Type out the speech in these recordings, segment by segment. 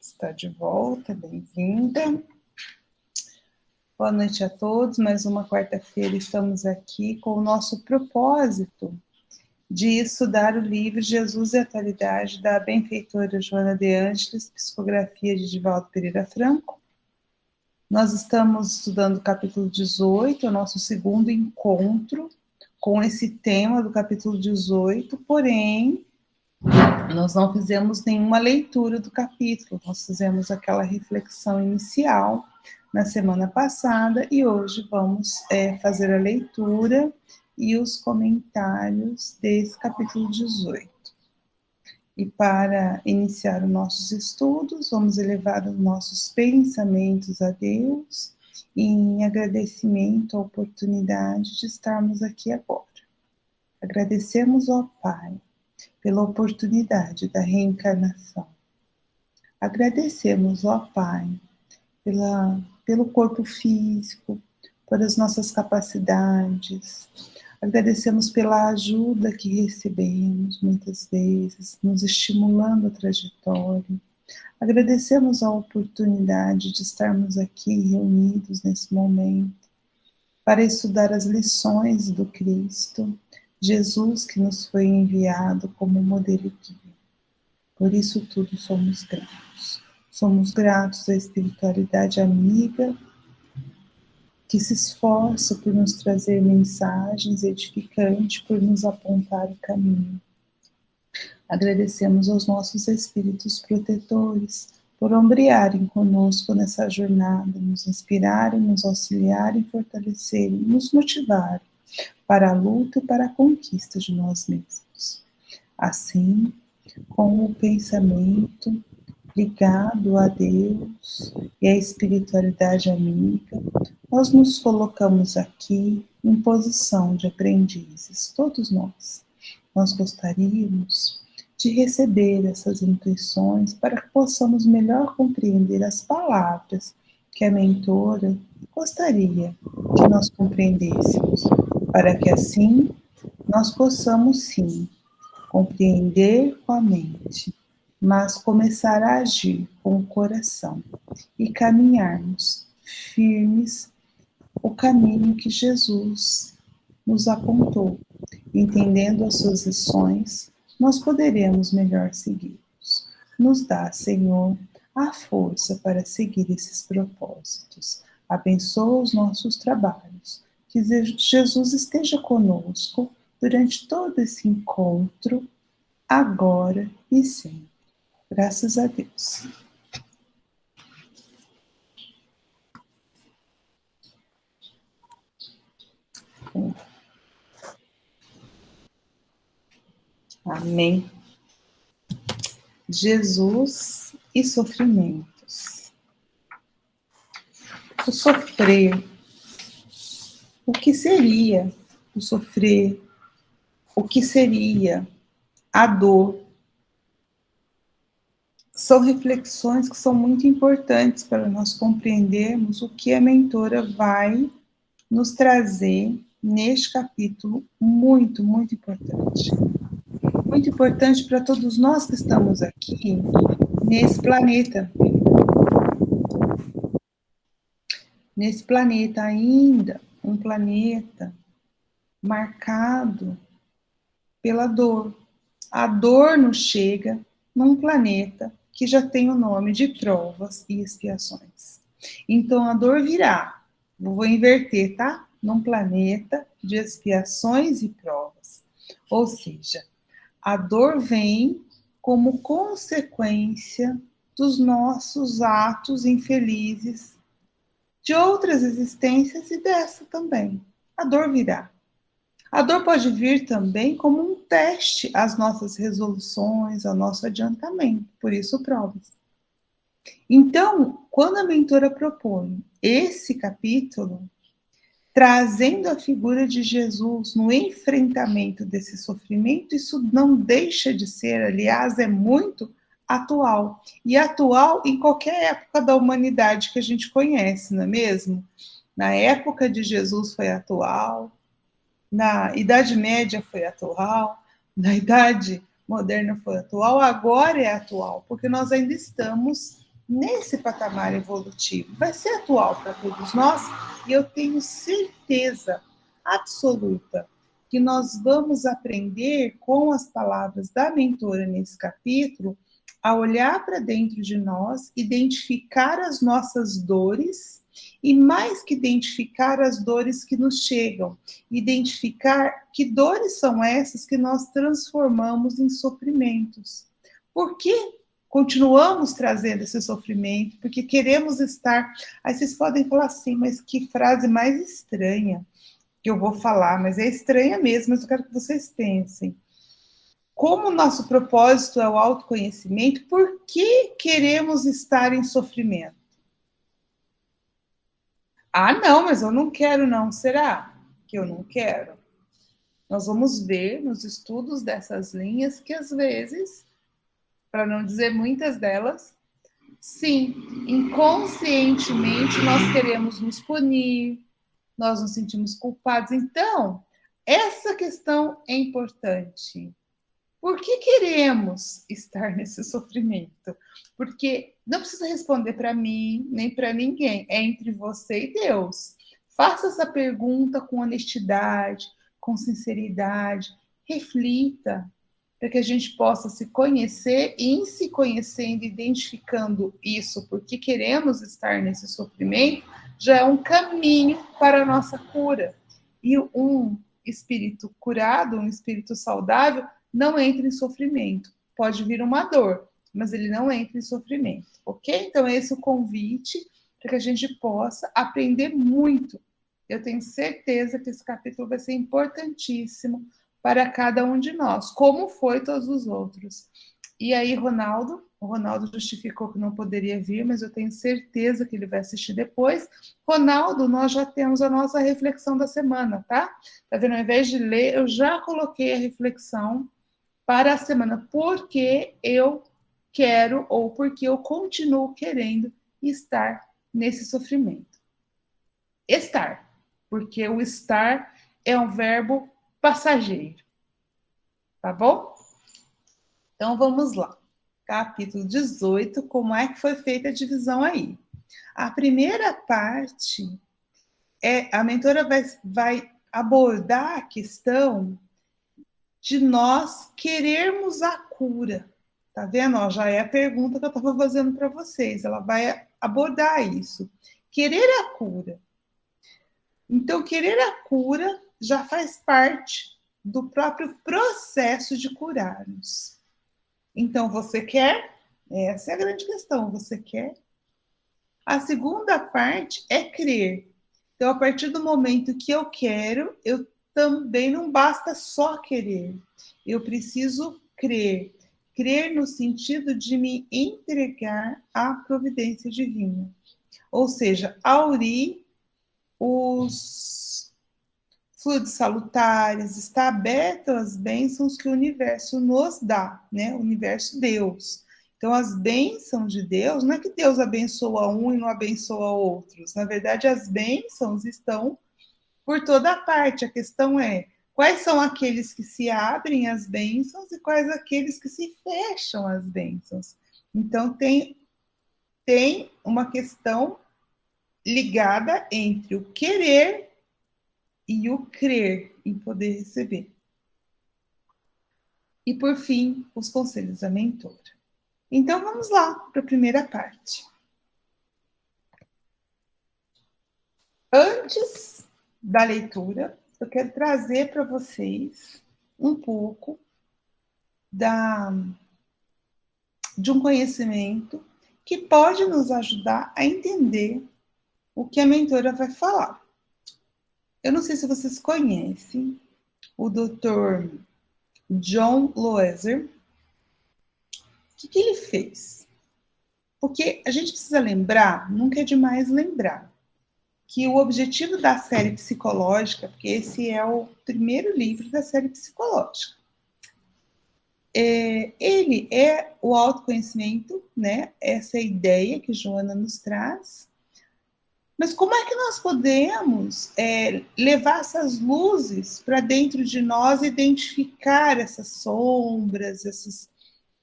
Está de volta, bem-vinda. Boa noite a todos, mais uma quarta-feira estamos aqui com o nosso propósito de estudar o livro Jesus e a Atualidade da benfeitora Joana de Ângeles, psicografia de Divaldo Pereira Franco. Nós estamos estudando o capítulo 18, o nosso segundo encontro com esse tema do capítulo 18, porém, nós não fizemos nenhuma leitura do capítulo, nós fizemos aquela reflexão inicial na semana passada e hoje vamos fazer a leitura e os comentários desse capítulo 18. E para iniciar os nossos estudos, vamos elevar os nossos pensamentos a Deus em agradecimento à oportunidade de estarmos aqui agora. Agradecemos ao Pai pela oportunidade da reencarnação. Agradecemos ao Pai pelo corpo físico, pelas nossas capacidades. Agradecemos pela ajuda que recebemos, muitas vezes, nos estimulando a trajetória. Agradecemos a oportunidade de estarmos aqui reunidos nesse momento para estudar as lições do Cristo, Jesus que nos foi enviado como modelo e guia. Por isso tudo somos gratos. Somos gratos à espiritualidade amiga que se esforça por nos trazer mensagens edificantes, por nos apontar o caminho. Agradecemos aos nossos espíritos protetores por ombrearem conosco nessa jornada, nos inspirarem, nos auxiliarem, fortalecerem, nos motivarem para a luta e para a conquista de nós mesmos. Assim, com o pensamento ligado a Deus e à espiritualidade amiga, nós nos colocamos aqui em posição de aprendizes, todos nós. Nós gostaríamos de receber essas intuições para que possamos melhor compreender as palavras que a mentora gostaria que nós compreendêssemos, para que assim nós possamos sim compreender com a mente, mas começar a agir com o coração e caminharmos firmes o caminho que Jesus nos apontou. Entendendo as suas lições, nós poderemos melhor segui-los. Nos dá, Senhor, a força para seguir esses propósitos. Abençoa os nossos trabalhos. Que Jesus esteja conosco durante todo esse encontro, agora e sempre. Graças a Deus. Amém. Jesus e sofrimentos. O sofrer. O que seria o sofrer? O que seria a dor? São reflexões que são muito importantes para nós compreendermos o que a mentora vai nos trazer neste capítulo muito, muito importante. Muito importante para todos nós que estamos aqui nesse planeta. Nesse planeta ainda, um planeta marcado pela dor. A dor nos chega num planeta que já tem o nome de provas e expiações. Então a dor virá, vou inverter, tá? Num planeta de expiações e provas. Ou seja, a dor vem como consequência dos nossos atos infelizes de outras existências e dessa também. A dor virá. A dor pode vir também como um teste às nossas resoluções, ao nosso adiantamento, por isso provas. Então, quando a mentora propõe esse capítulo, trazendo a figura de Jesus no enfrentamento desse sofrimento, isso não deixa de ser, aliás, é muito atual. E atual em qualquer época da humanidade que a gente conhece, não é mesmo? Na época de Jesus foi atual, na Idade Média foi atual, na Idade Moderna foi atual, agora é atual, porque nós ainda estamos nesse patamar evolutivo. Vai ser atual para todos nós e eu tenho certeza absoluta que nós vamos aprender com as palavras da mentora nesse capítulo a olhar para dentro de nós, identificar as nossas dores e mais que identificar as dores que nos chegam, identificar que dores são essas que nós transformamos em sofrimentos. Por que continuamos trazendo esse sofrimento? Porque queremos estar... Aí vocês podem falar assim, mas que frase mais estranha que eu vou falar, mas é estranha mesmo, mas eu quero que vocês pensem. Como o nosso propósito é o autoconhecimento, por que queremos estar em sofrimento? Ah, não, mas eu não quero não. Será que eu não quero? Nós vamos ver nos estudos dessas linhas que às vezes, para não dizer muitas delas, sim, inconscientemente nós queremos nos punir, nós nos sentimos culpados. Então, essa questão é importante. Por que queremos estar nesse sofrimento? Porque não precisa responder para mim, nem para ninguém. É entre você e Deus. Faça essa pergunta com honestidade, com sinceridade. Reflita, para que a gente possa se conhecer e, em se conhecendo, identificando isso, porque queremos estar nesse sofrimento, já é um caminho para a nossa cura. E um espírito curado, um espírito saudável, não entra em sofrimento. Pode vir uma dor, mas ele não entra em sofrimento, ok? Então, esse é o convite para que a gente possa aprender muito. Eu tenho certeza que esse capítulo vai ser importantíssimo para cada um de nós, como foi todos os outros. E aí, o Ronaldo justificou que não poderia vir, mas eu tenho certeza que ele vai assistir depois. Ronaldo, nós já temos a nossa reflexão da semana, tá? Tá vendo? Ao invés de ler, eu já coloquei a reflexão para a semana, porque eu quero ou porque eu continuo querendo estar nesse sofrimento. Estar, porque o estar é um verbo passageiro, tá bom? Então vamos lá. Capítulo 18, como é que foi feita a divisão aí? A primeira parte a mentora vai abordar a questão de nós querermos a cura. Tá vendo? Ó, já é a pergunta que eu estava fazendo para vocês. Ela vai abordar isso. Querer a cura. Então, querer a cura já faz parte do próprio processo de curar-nos. Então, você quer? Essa é a grande questão. Você quer? A segunda parte é crer. Então, a partir do momento que eu quero, eu também não basta só querer. Eu preciso crer. Crer no sentido de me entregar à providência divina. Ou seja, aurir os fluidos salutares, está aberto às bênçãos que o universo nos dá, né? O universo Deus. Então, as bênçãos de Deus, não é que Deus abençoa um e não abençoa outros. Na verdade, as bênçãos estão por toda parte. A questão é, quais são aqueles que se abrem às bênçãos e quais aqueles que se fecham às bênçãos. Então, tem uma questão ligada entre o querer e o crer em poder receber. E, por fim, os conselhos da mentora. Então, vamos lá para a primeira parte. Antes da leitura, eu quero trazer para vocês um pouco de um conhecimento que pode nos ajudar a entender o que a mentora vai falar. Eu não sei se vocês conhecem o Dr. John Loeser. O que ele fez? Porque a gente precisa lembrar, nunca é demais lembrar, que o objetivo da série psicológica, porque esse é o primeiro livro da série psicológica, ele é o autoconhecimento, né? Essa é a ideia que Joana nos traz. Mas como é que nós podemos levar essas luzes para dentro de nós, identificar essas sombras,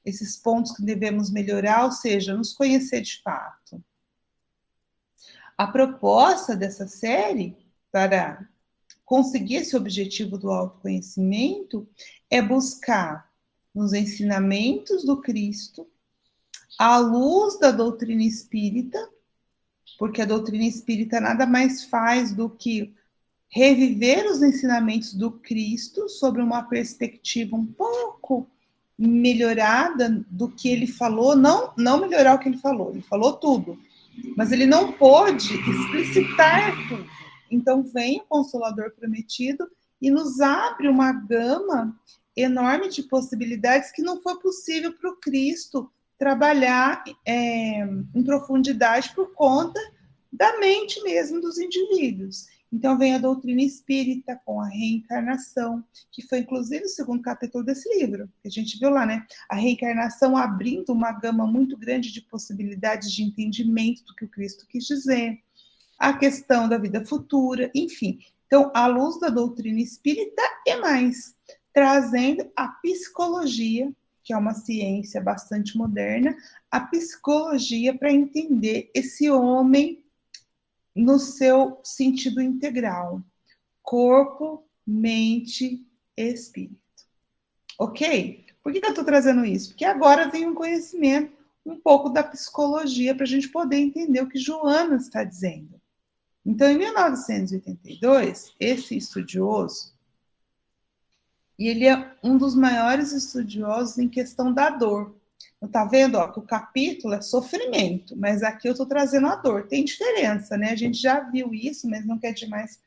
esses pontos que devemos melhorar, ou seja, nos conhecer de fato. A proposta dessa série, para conseguir esse objetivo do autoconhecimento, é buscar nos ensinamentos do Cristo, à luz da doutrina espírita, porque a doutrina espírita nada mais faz do que reviver os ensinamentos do Cristo sobre uma perspectiva um pouco melhorada do que ele falou, não melhorar o que ele falou tudo, mas ele não pôde explicitar tudo. Então vem o Consolador Prometido e nos abre uma gama enorme de possibilidades que não foi possível para o Cristo trabalhar em profundidade por conta da mente mesmo dos indivíduos. Então vem a doutrina espírita com a reencarnação, que foi inclusive o segundo capítulo desse livro, que a gente viu lá, né? A reencarnação abrindo uma gama muito grande de possibilidades de entendimento do que o Cristo quis dizer, a questão da vida futura, enfim. Então, à luz da doutrina espírita e mais, trazendo a psicologia, que é uma ciência bastante moderna, a psicologia para entender esse homem no seu sentido integral, corpo, mente e espírito. Ok? Por que eu estou trazendo isso? Porque agora vem um conhecimento um pouco da psicologia para a gente poder entender o que Joana está dizendo. Então, em 1982, esse estudioso, e ele é um dos maiores estudiosos em questão da dor. Tá vendo, ó, que o capítulo é sofrimento, mas aqui eu estou trazendo a dor. Tem diferença, né? A gente já viu isso, mas não quer demais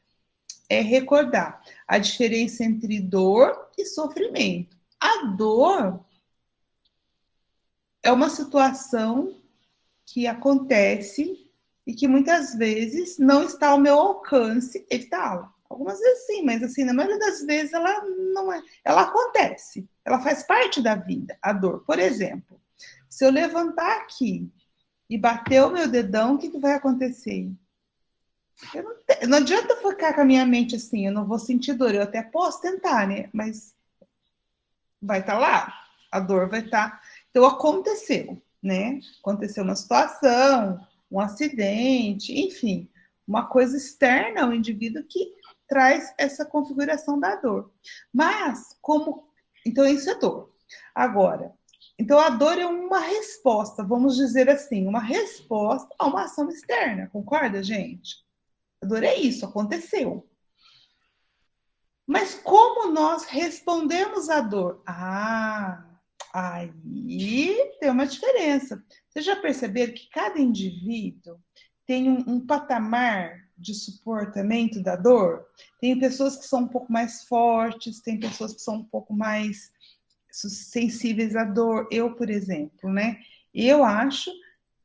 recordar a diferença entre dor e sofrimento. A dor é uma situação que acontece e que muitas vezes não está ao meu alcance evitá-la. Algumas vezes sim, mas assim, na maioria das vezes ela não é. Ela acontece, ela faz parte da vida, a dor. Por exemplo, se eu levantar aqui e bater o meu dedão, o que vai acontecer? Não adianta focar com a minha mente assim, eu não vou sentir dor. Eu até posso tentar, né? Mas vai estar lá, a dor vai estar. Então, aconteceu, né? Aconteceu uma situação, um acidente, enfim, uma coisa externa ao indivíduo que traz essa configuração da dor. Mas, então, isso é dor. Agora, então a dor é uma resposta, vamos dizer assim, uma resposta a uma ação externa, concorda, gente? A dor é isso, aconteceu. Mas como nós respondemos à dor? Aí tem uma diferença. Vocês já perceberam que cada indivíduo tem um patamar de suportamento da dor? Tem pessoas que são um pouco mais fortes, tem pessoas que são um pouco mais sensíveis à dor. Eu, por exemplo, né? Eu acho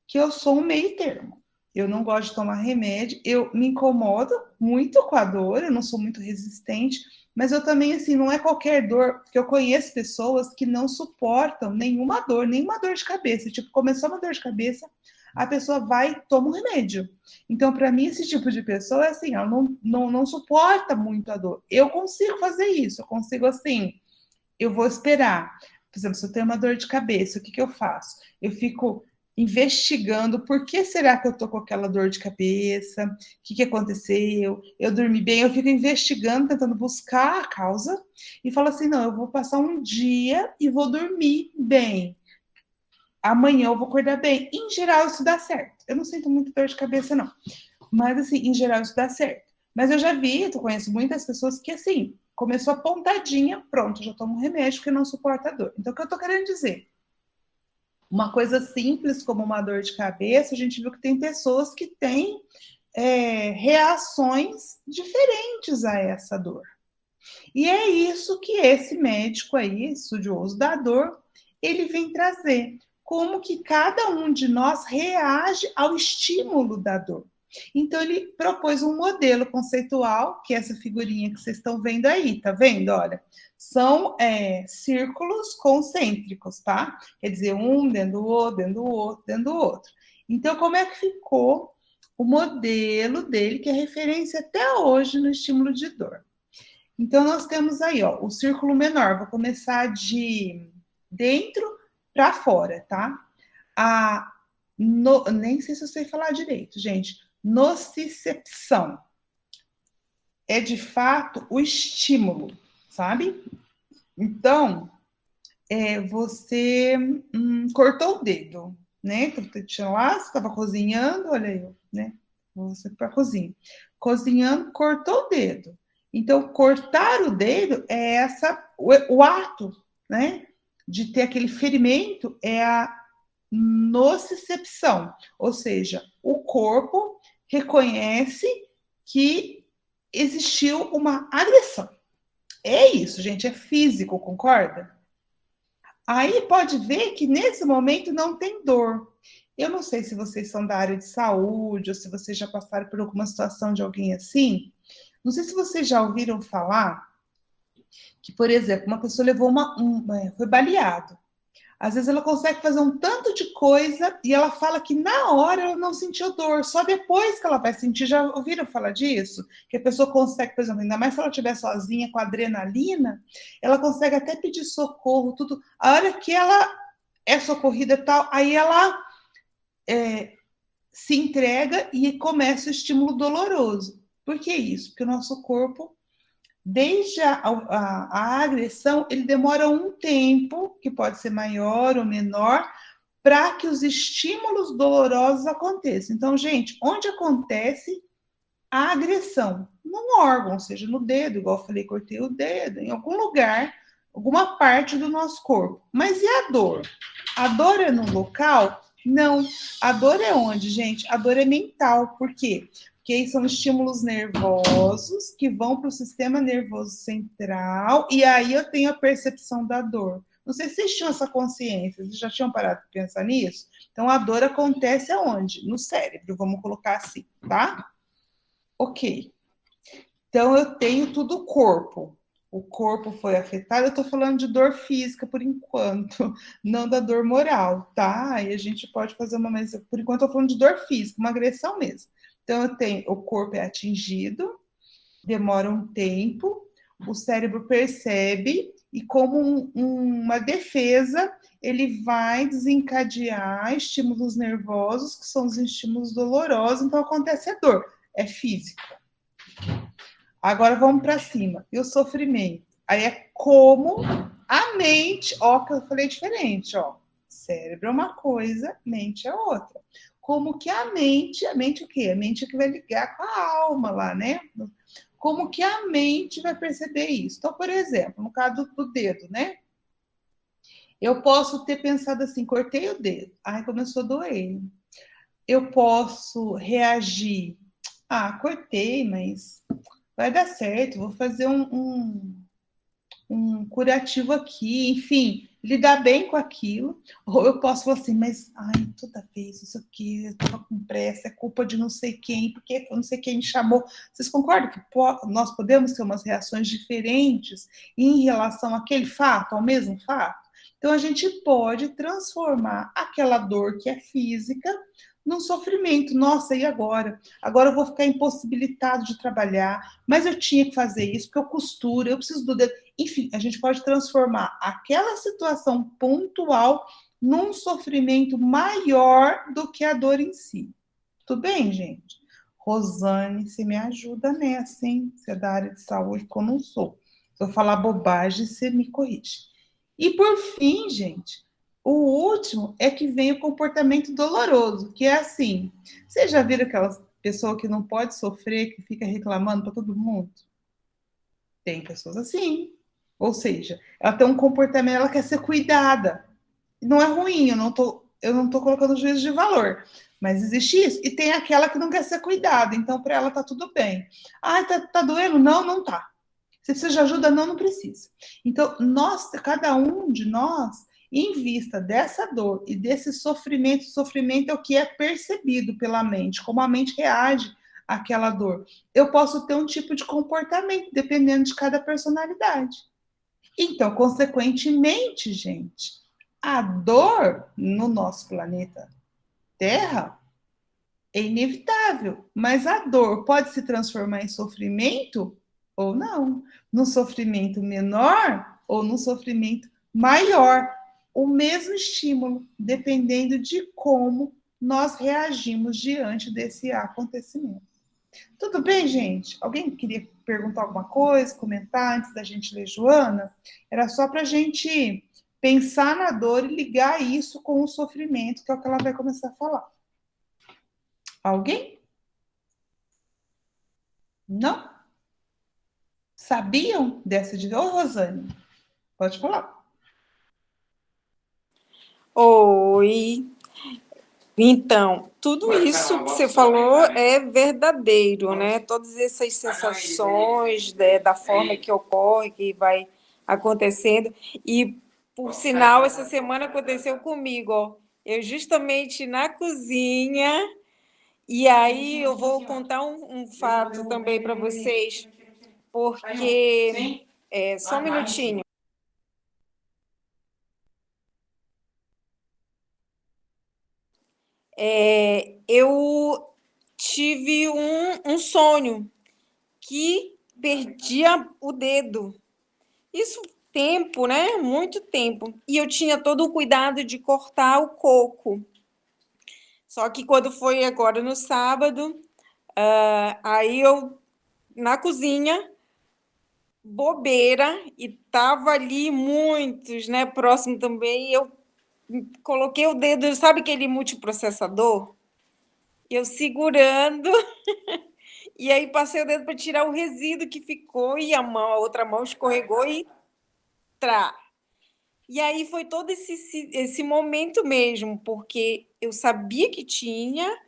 que eu sou um meio termo. Eu não gosto de tomar remédio, eu me incomodo muito com a dor, eu não sou muito resistente, mas eu também, assim, não é qualquer dor, porque eu conheço pessoas que não suportam nenhuma dor de cabeça. Tipo, começou uma dor de cabeça, a pessoa vai e toma um remédio. Então, para mim, esse tipo de pessoa é assim, ela não suporta muito a dor. Eu consigo fazer isso, eu consigo, assim, eu vou esperar. Por exemplo, se eu tenho uma dor de cabeça, o que eu faço? Eu fico investigando por que será que eu tô com aquela dor de cabeça, o que aconteceu, eu dormi bem, eu fico investigando, tentando buscar a causa e falo assim, não, eu vou passar um dia e vou dormir bem. Amanhã eu vou acordar bem. Em geral, isso dá certo. Eu não sinto muito dor de cabeça, não. Mas, assim, em geral, isso dá certo. Mas eu já vi, eu conheço muitas pessoas que, assim, começou a pontadinha, pronto, já tomo um remédio porque não suporta a dor. Então, o que eu tô querendo dizer? Uma coisa simples como uma dor de cabeça, a gente viu que tem pessoas que têm reações diferentes a essa dor. E é isso que esse médico aí, estudioso da dor, ele vem trazer. Como que cada um de nós reage ao estímulo da dor. Então, ele propôs um modelo conceitual, que é essa figurinha que vocês estão vendo aí, tá vendo? Olha, são círculos concêntricos, tá? Quer dizer, um dentro do outro, dentro do outro, dentro do outro. Então, como é que ficou o modelo dele, que é referência até hoje no estímulo de dor? Então, nós temos aí, ó, o círculo menor. Vou começar de dentro para fora, tá? Nem sei se eu sei falar direito, gente. Nocicepção é de fato o estímulo, sabe? Então, você cortou o dedo, né? Tinha lá, você estava cozinhando, olha aí, né? Você para a cozinha. Cozinhando, cortou o dedo. Então, cortar o dedo é o ato, né? De ter aquele ferimento é a nocicepção, ou seja, o corpo reconhece que existiu uma agressão. É isso, gente, é físico, concorda? Aí pode ver que nesse momento não tem dor. Eu não sei se vocês são da área de saúde ou se vocês já passaram por alguma situação de alguém assim. Não sei se vocês já ouviram falar que, por exemplo, uma pessoa levou foi baleado. Às vezes ela consegue fazer um tanto de coisa e ela fala que na hora ela não sentiu dor, só depois que ela vai sentir. Já ouviram falar disso? Que a pessoa consegue, por exemplo, ainda mais se ela estiver sozinha com adrenalina, ela consegue até pedir socorro, tudo. A hora que ela é socorrida e tal, aí ela se entrega e começa o estímulo doloroso. Por que isso? Porque o nosso corpo, desde a agressão, ele demora um tempo, que pode ser maior ou menor, para que os estímulos dolorosos aconteçam. Então, gente, onde acontece a agressão? Num órgão, seja no dedo, igual eu falei, cortei o dedo, em algum lugar, alguma parte do nosso corpo. Mas e a dor? A dor é no local? Não. A dor é onde, gente? A dor é mental. Por quê? Porque aí são estímulos nervosos que vão para o sistema nervoso central e aí eu tenho a percepção da dor. Não sei se vocês tinham essa consciência, vocês já tinham parado de pensar nisso? Então, a dor acontece aonde? No cérebro, vamos colocar assim, tá? Ok. Então, eu tenho tudo o corpo. O corpo foi afetado, eu estou falando de dor física por enquanto, não da dor moral, tá? Aí a gente pode fazer mas por enquanto eu estou falando de dor física, uma agressão mesmo. Então, eu tenho, o corpo é atingido, demora um tempo, o cérebro percebe e como uma defesa, ele vai desencadear estímulos nervosos, que são os estímulos dolorosos, então acontece a dor, é física. Agora vamos para cima. E o sofrimento? Aí é como a mente, ó, que eu falei diferente, ó. Cérebro é uma coisa, mente é outra. Como que a mente o quê? A mente é que vai ligar com a alma lá, né? Como que a mente vai perceber isso? Então, por exemplo, no caso do dedo, né? Eu posso ter pensado assim, cortei o dedo, ai, começou a doer. Eu posso reagir, cortei, mas vai dar certo, vou fazer um curativo aqui, enfim, lidar bem com aquilo. Ou eu posso falar assim, mas, toda vez isso aqui, eu tô com pressa, é culpa de não sei quem, porque não sei quem me chamou. Vocês concordam que nós podemos ter umas reações diferentes em relação àquele fato, ao mesmo fato? Então, a gente pode transformar aquela dor que é física num sofrimento. Nossa, e agora? Agora eu vou ficar impossibilitado de trabalhar, mas eu tinha que fazer isso, porque eu costuro, eu preciso do dedo. Enfim, a gente pode transformar aquela situação pontual num sofrimento maior do que a dor em si. Tudo bem, gente? Rosane, você me ajuda nessa, hein? Você é da área de saúde, que eu não sou. Se eu falar bobagem, você me corrige. E por fim, gente, o último é que vem o comportamento doloroso, que é assim. Você já viram aquelas pessoa que não pode sofrer, que fica reclamando para todo mundo? Tem pessoas assim. Ou seja, ela tem um comportamento, ela quer ser cuidada. Não é ruim, eu não tô colocando juízo de valor. Mas existe isso. E tem aquela que não quer ser cuidada. Então, para ela, tá tudo bem. Tá doendo? Não, não tá. Você precisa de ajuda? Não, não precisa. Então, cada um de nós, em vista dessa dor e desse sofrimento é o que é percebido pela mente, como a mente reage àquela dor. Eu posso ter um tipo de comportamento, dependendo de cada personalidade. Então, consequentemente, gente, a dor no nosso planeta Terra é inevitável, mas a dor pode se transformar em sofrimento ou não, num sofrimento menor ou num sofrimento maior. o mesmo estímulo, dependendo de como nós reagimos diante desse acontecimento. Tudo bem, gente? Alguém queria perguntar alguma coisa, comentar antes da gente ler Joana? Era só para a gente pensar na dor e ligar isso com o sofrimento, que é o que ela vai começar a falar. Alguém? Não? Sabiam dessa de... Ô, Rosane, pode falar. Oi. Então, tudo isso que você falou é verdadeiro, né? Todas essas sensações da forma que ocorre, que vai acontecendo. E, por sinal, essa semana aconteceu comigo, ó. Eu justamente na cozinha, e aí eu vou contar um fato também para vocês, porque... só um minutinho. Eu tive um sonho que perdia o dedo. Isso tempo, né? Muito tempo. E eu tinha todo o cuidado de cortar o coco. Só que quando foi agora no sábado, aí eu, na cozinha, bobeira, e tava ali muitos, né? Próximo também, eu coloquei o dedo, sabe aquele multiprocessador? Eu segurando, e aí passei o dedo para tirar o resíduo que ficou, e a outra mão escorregou e trá. E aí foi todo esse momento mesmo, porque eu sabia que tinha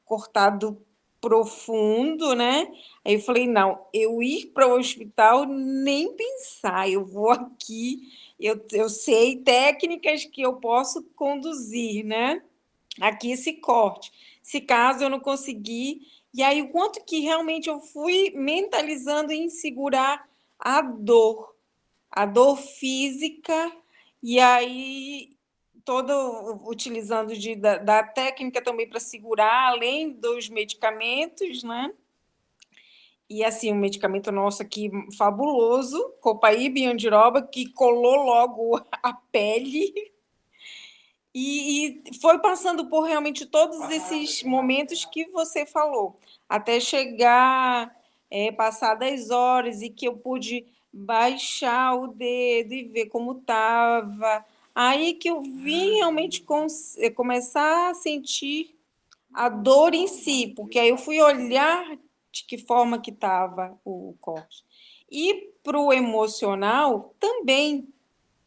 cortado profundo, né? Aí eu falei, não, eu ir para o hospital, nem pensar, eu vou aqui, eu sei técnicas que eu posso conduzir, né? Aqui esse corte. Se caso eu não conseguir, e aí o quanto que realmente eu fui mentalizando em segurar a dor física, e aí todo utilizando da técnica também para segurar, além dos medicamentos, né? E assim, um medicamento nosso aqui fabuloso, Copaíba e Andiroba, que colou logo a pele. E foi passando por realmente todos esses momentos que você falou, até chegar, passar 10 horas, e que eu pude baixar o dedo e ver como estava. Aí que eu vim realmente começar a sentir a dor em si, porque aí eu fui olhar de que forma que estava o corte. E para o emocional também,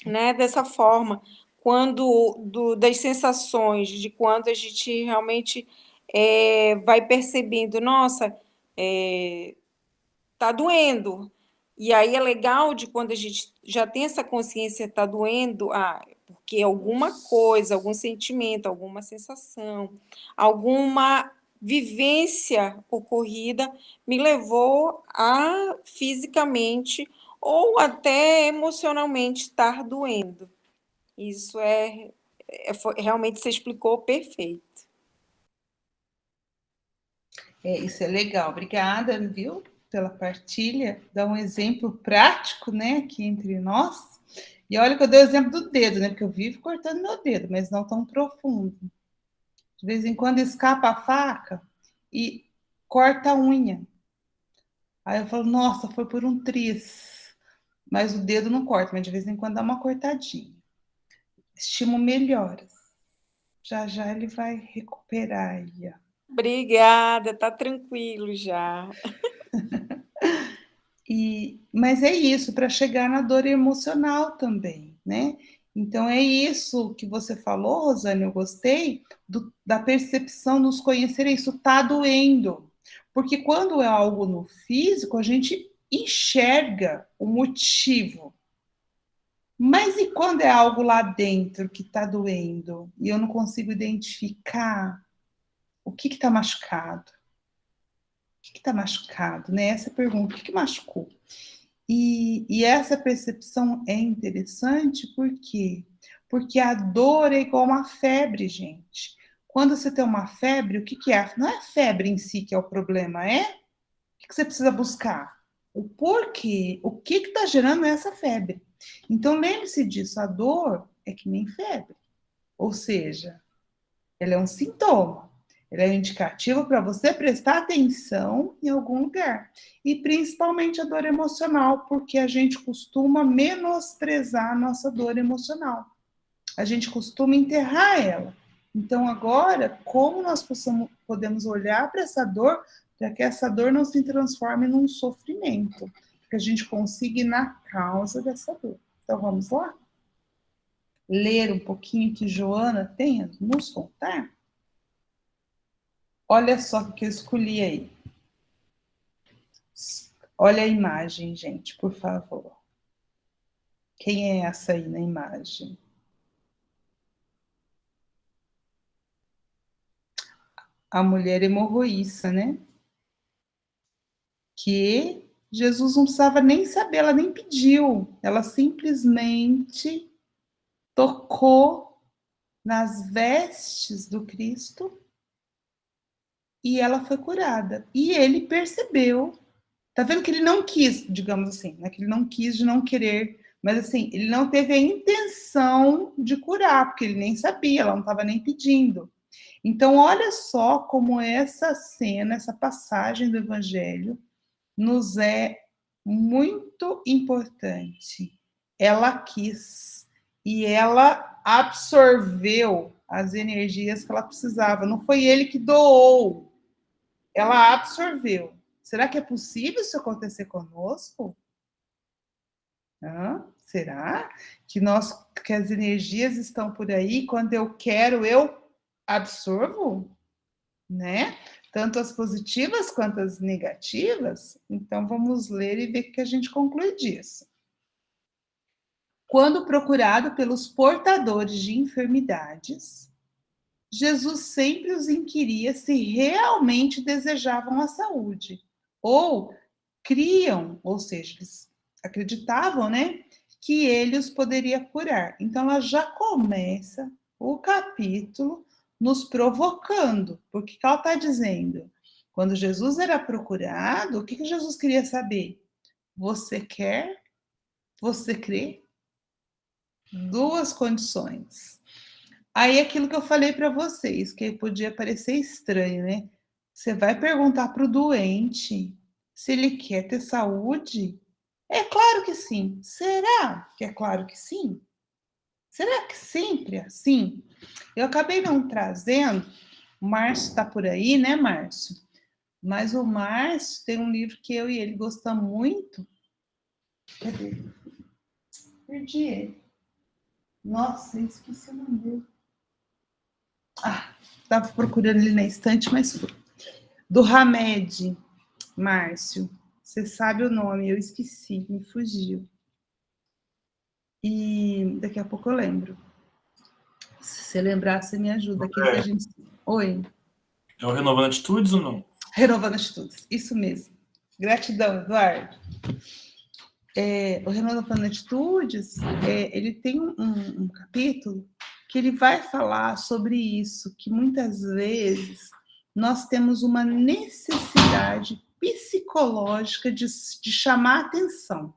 né, dessa forma, das sensações, de quando a gente realmente vai percebendo, nossa, tá doendo. E aí é legal de quando a gente já tem essa consciência, tá doendo, porque alguma coisa, algum sentimento, alguma sensação, alguma vivência ocorrida me levou a fisicamente ou até emocionalmente estar doendo. Isso realmente você explicou perfeito. Isso é legal. Obrigada, viu, pela partilha. Dá um exemplo prático, né, aqui entre nós. E olha que eu dei o exemplo do dedo, né, porque eu vivo cortando meu dedo, mas não tão profundo. De vez em quando escapa a faca e corta a unha. Aí eu falo, nossa, foi por um tris. Mas o dedo não corta, mas de vez em quando dá uma cortadinha. Estimo melhoras. Já já ele vai recuperar aí, ó. Obrigada, tá tranquilo já. Mas é isso, para chegar na dor emocional também, né? Então é isso que você falou, Rosane, eu gostei da percepção, nos conhecer, isso tá doendo. Porque quando é algo no físico, a gente enxerga o motivo. Mas e quando é algo lá dentro que tá doendo e eu não consigo identificar o que está machucado? O que está machucado, né? Essa pergunta, o que machucou? E essa percepção é interessante por quê? Porque a dor é igual uma febre, gente. Quando você tem uma febre, o que, que é? Não é a febre em si que é o problema, é? O que você precisa buscar? O porquê? O que está gerando essa febre? Então, lembre-se disso, a dor é que nem febre. Ou seja, ela é um sintoma. Ela é um indicativo para você prestar atenção em algum lugar. E principalmente a dor emocional, porque a gente costuma menosprezar a nossa dor emocional. A gente costuma enterrar ela. Então, agora, como nós podemos olhar para essa dor, para que essa dor não se transforme num sofrimento, que a gente consiga ir na causa dessa dor. Então, vamos lá? Ler um pouquinho que Joana tem a nos contar? Olha só o que eu escolhi aí. Olha a imagem, gente, por favor. Quem é essa aí na imagem? A mulher hemorroíça, né? Que Jesus não precisava nem saber, ela nem pediu. Ela simplesmente tocou nas vestes do Cristo e ela foi curada. E ele percebeu. Tá vendo que ele não quis, digamos assim, né? Que ele não quis de não querer, mas assim, ele não teve a intenção de curar, porque ele nem sabia, ela não estava nem pedindo. Então, olha só como essa cena, essa passagem do Evangelho nos é muito importante. Ela quis e ela absorveu as energias que ela precisava. Não foi ele que doou, ela absorveu. Será que é possível isso acontecer conosco? Será que as energias estão por aí? Quando eu quero, eu absorvo, né? Tanto as positivas quanto as negativas. Então, vamos ler e ver o que a gente conclui disso. Quando procurado pelos portadores de enfermidades, Jesus sempre os inquiria se realmente desejavam a saúde, ou criam, ou seja, eles acreditavam, né, que ele os poderia curar. Então, ela já começa o capítulo nos provocando, porque ela está dizendo, quando Jesus era procurado, o que Jesus queria saber? Você quer? Você crê? Duas condições. Aí, aquilo que eu falei para vocês, que podia parecer estranho, né? Você vai perguntar para o doente se ele quer ter saúde? É claro que sim. Será que é claro que sim? Será que sempre é assim? Eu acabei não trazendo, o Márcio está por aí, né, Márcio? Mas o Márcio tem um livro que eu e ele gostamos muito. Cadê? Perdi ele. Nossa, eu esqueci o nome dele. Estava procurando ele na estante, mas foi. Do Hamed, Márcio. Você sabe o nome, eu esqueci, me fugiu. E daqui a pouco eu lembro. Se você lembrar, você me ajuda. Aqui que a gente... Oi. É o Renovando Atitudes ou não? Renovando Atitudes, isso mesmo. Gratidão, Eduardo. O Renovando Atitudes, ele tem um capítulo que ele vai falar sobre isso, que muitas vezes nós temos uma necessidade psicológica de chamar atenção.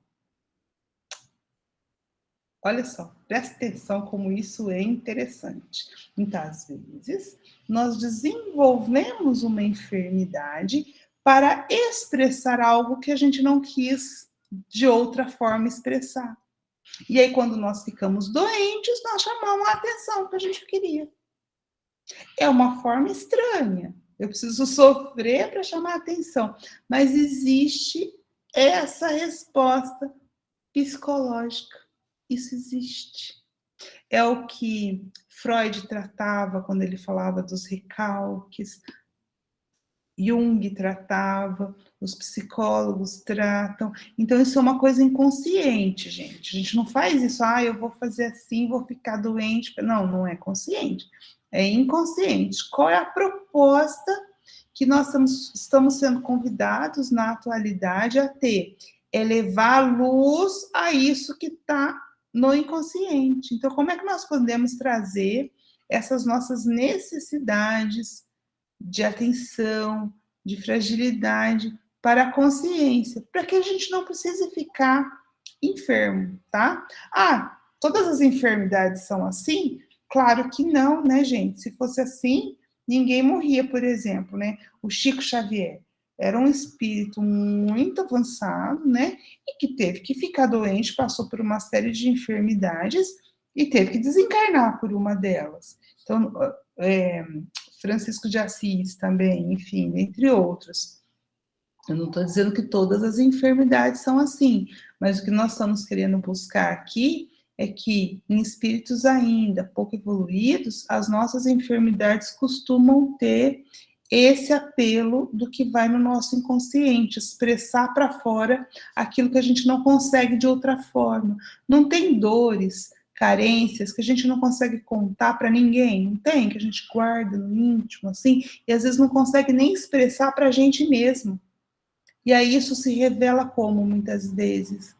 Olha só, presta atenção como isso é interessante. Então, às vezes, nós desenvolvemos uma enfermidade para expressar algo que a gente não quis de outra forma expressar. E aí, quando nós ficamos doentes, nós chamamos a atenção que a gente queria. É uma forma estranha. Eu preciso sofrer para chamar a atenção. Mas existe essa resposta psicológica. Isso existe. É o que Freud tratava quando ele falava dos recalques, Jung tratava, os psicólogos tratam. Então, isso é uma coisa inconsciente, gente. A gente não faz isso, eu vou fazer assim, vou ficar doente. Não, não é consciente. É inconsciente. Qual é a proposta que nós estamos sendo convidados na atualidade a ter? É levar luz a isso que está no inconsciente. Então, como é que nós podemos trazer essas nossas necessidades de atenção, de fragilidade para a consciência, para que a gente não precise ficar enfermo, tá? todas as enfermidades são assim? Claro que não, né, gente? Se fosse assim, ninguém morria, por exemplo, né? O Chico Xavier era um espírito muito avançado, né? E que teve que ficar doente, passou por uma série de enfermidades e teve que desencarnar por uma delas. Então, Francisco de Assis também, enfim, entre outros. Eu não estou dizendo que todas as enfermidades são assim, mas o que nós estamos querendo buscar aqui é que, em espíritos ainda pouco evoluídos, as nossas enfermidades costumam ter esse apelo do que vai no nosso inconsciente, expressar para fora aquilo que a gente não consegue de outra forma. Não tem dores, carências que a gente não consegue contar para ninguém, não tem, que a gente guarda no íntimo, assim, e às vezes não consegue nem expressar para a gente mesmo. E aí isso se revela como, muitas vezes,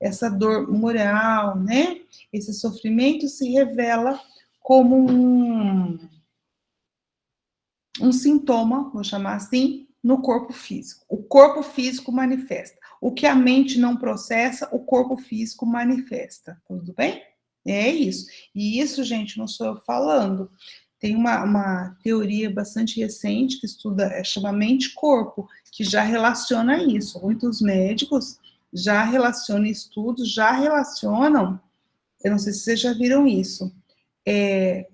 essa dor moral, né? Esse sofrimento se revela como um sintoma, vou chamar assim, no corpo físico. O corpo físico manifesta. O que a mente não processa, o corpo físico manifesta. Tudo bem? É isso. E isso, gente, não sou eu falando. Tem uma teoria bastante recente que estuda, chama mente-corpo, que já relaciona isso. Muitos médicos já relacionam estudos, já relacionam, eu não sei se vocês já viram isso,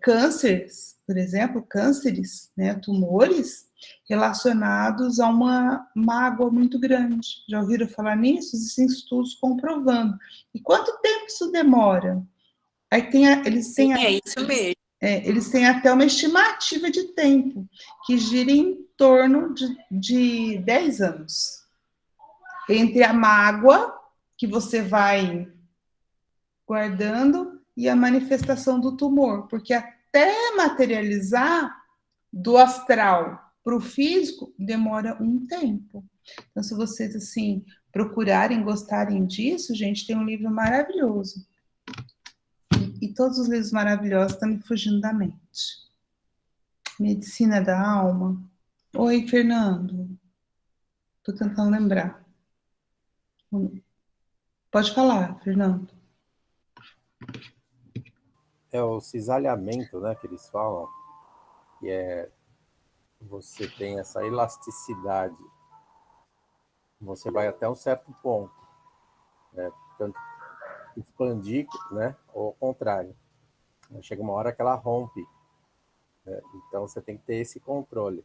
cânceres, por exemplo, cânceres, né, tumores, relacionados a uma mágoa muito grande. Já ouviram falar nisso? Existem estudos comprovando. E quanto tempo isso demora? Aí É isso mesmo. Eles têm até uma estimativa de tempo, que gira em torno de 10 anos. Entre a mágoa, que você vai guardando, e a manifestação do tumor. Porque até materializar do astral para o físico, demora um tempo. Então, se vocês, assim, procurarem, gostarem disso, gente, tem um livro maravilhoso. E todos os livros maravilhosos estão me fugindo da mente. Medicina da Alma. Oi, Fernando. Estou tentando lembrar. Pode falar, Fernando. É o cisalhamento, né, que eles falam, que é você tem essa elasticidade. Você vai até um certo ponto, né? Tanto expandir, né, ou ao contrário. Chega uma hora que ela rompe, né? Então você tem que ter esse controle.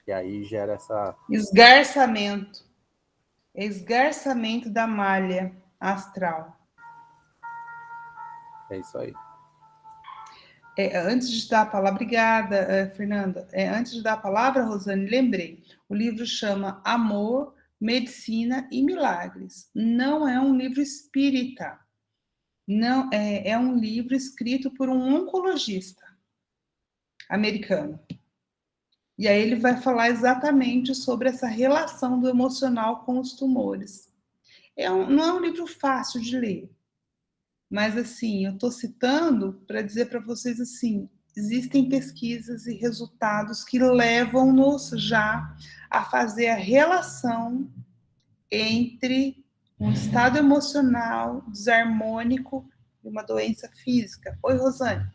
E aí gera essa... Esgarçamento. Esgarçamento da malha astral. É isso aí. Antes de dar a palavra, obrigada, Fernanda. Antes de dar a palavra, Rosane, lembrei. O livro chama Amor, Medicina e Milagres. Não é um livro espírita. Não, é um livro escrito por um oncologista americano. E aí ele vai falar exatamente sobre essa relação do emocional com os tumores. Não é um livro fácil de ler, mas assim, eu estou citando para dizer para vocês assim, existem pesquisas e resultados que levam-nos já a fazer a relação entre um estado emocional desarmônico e uma doença física. Oi, Rosane.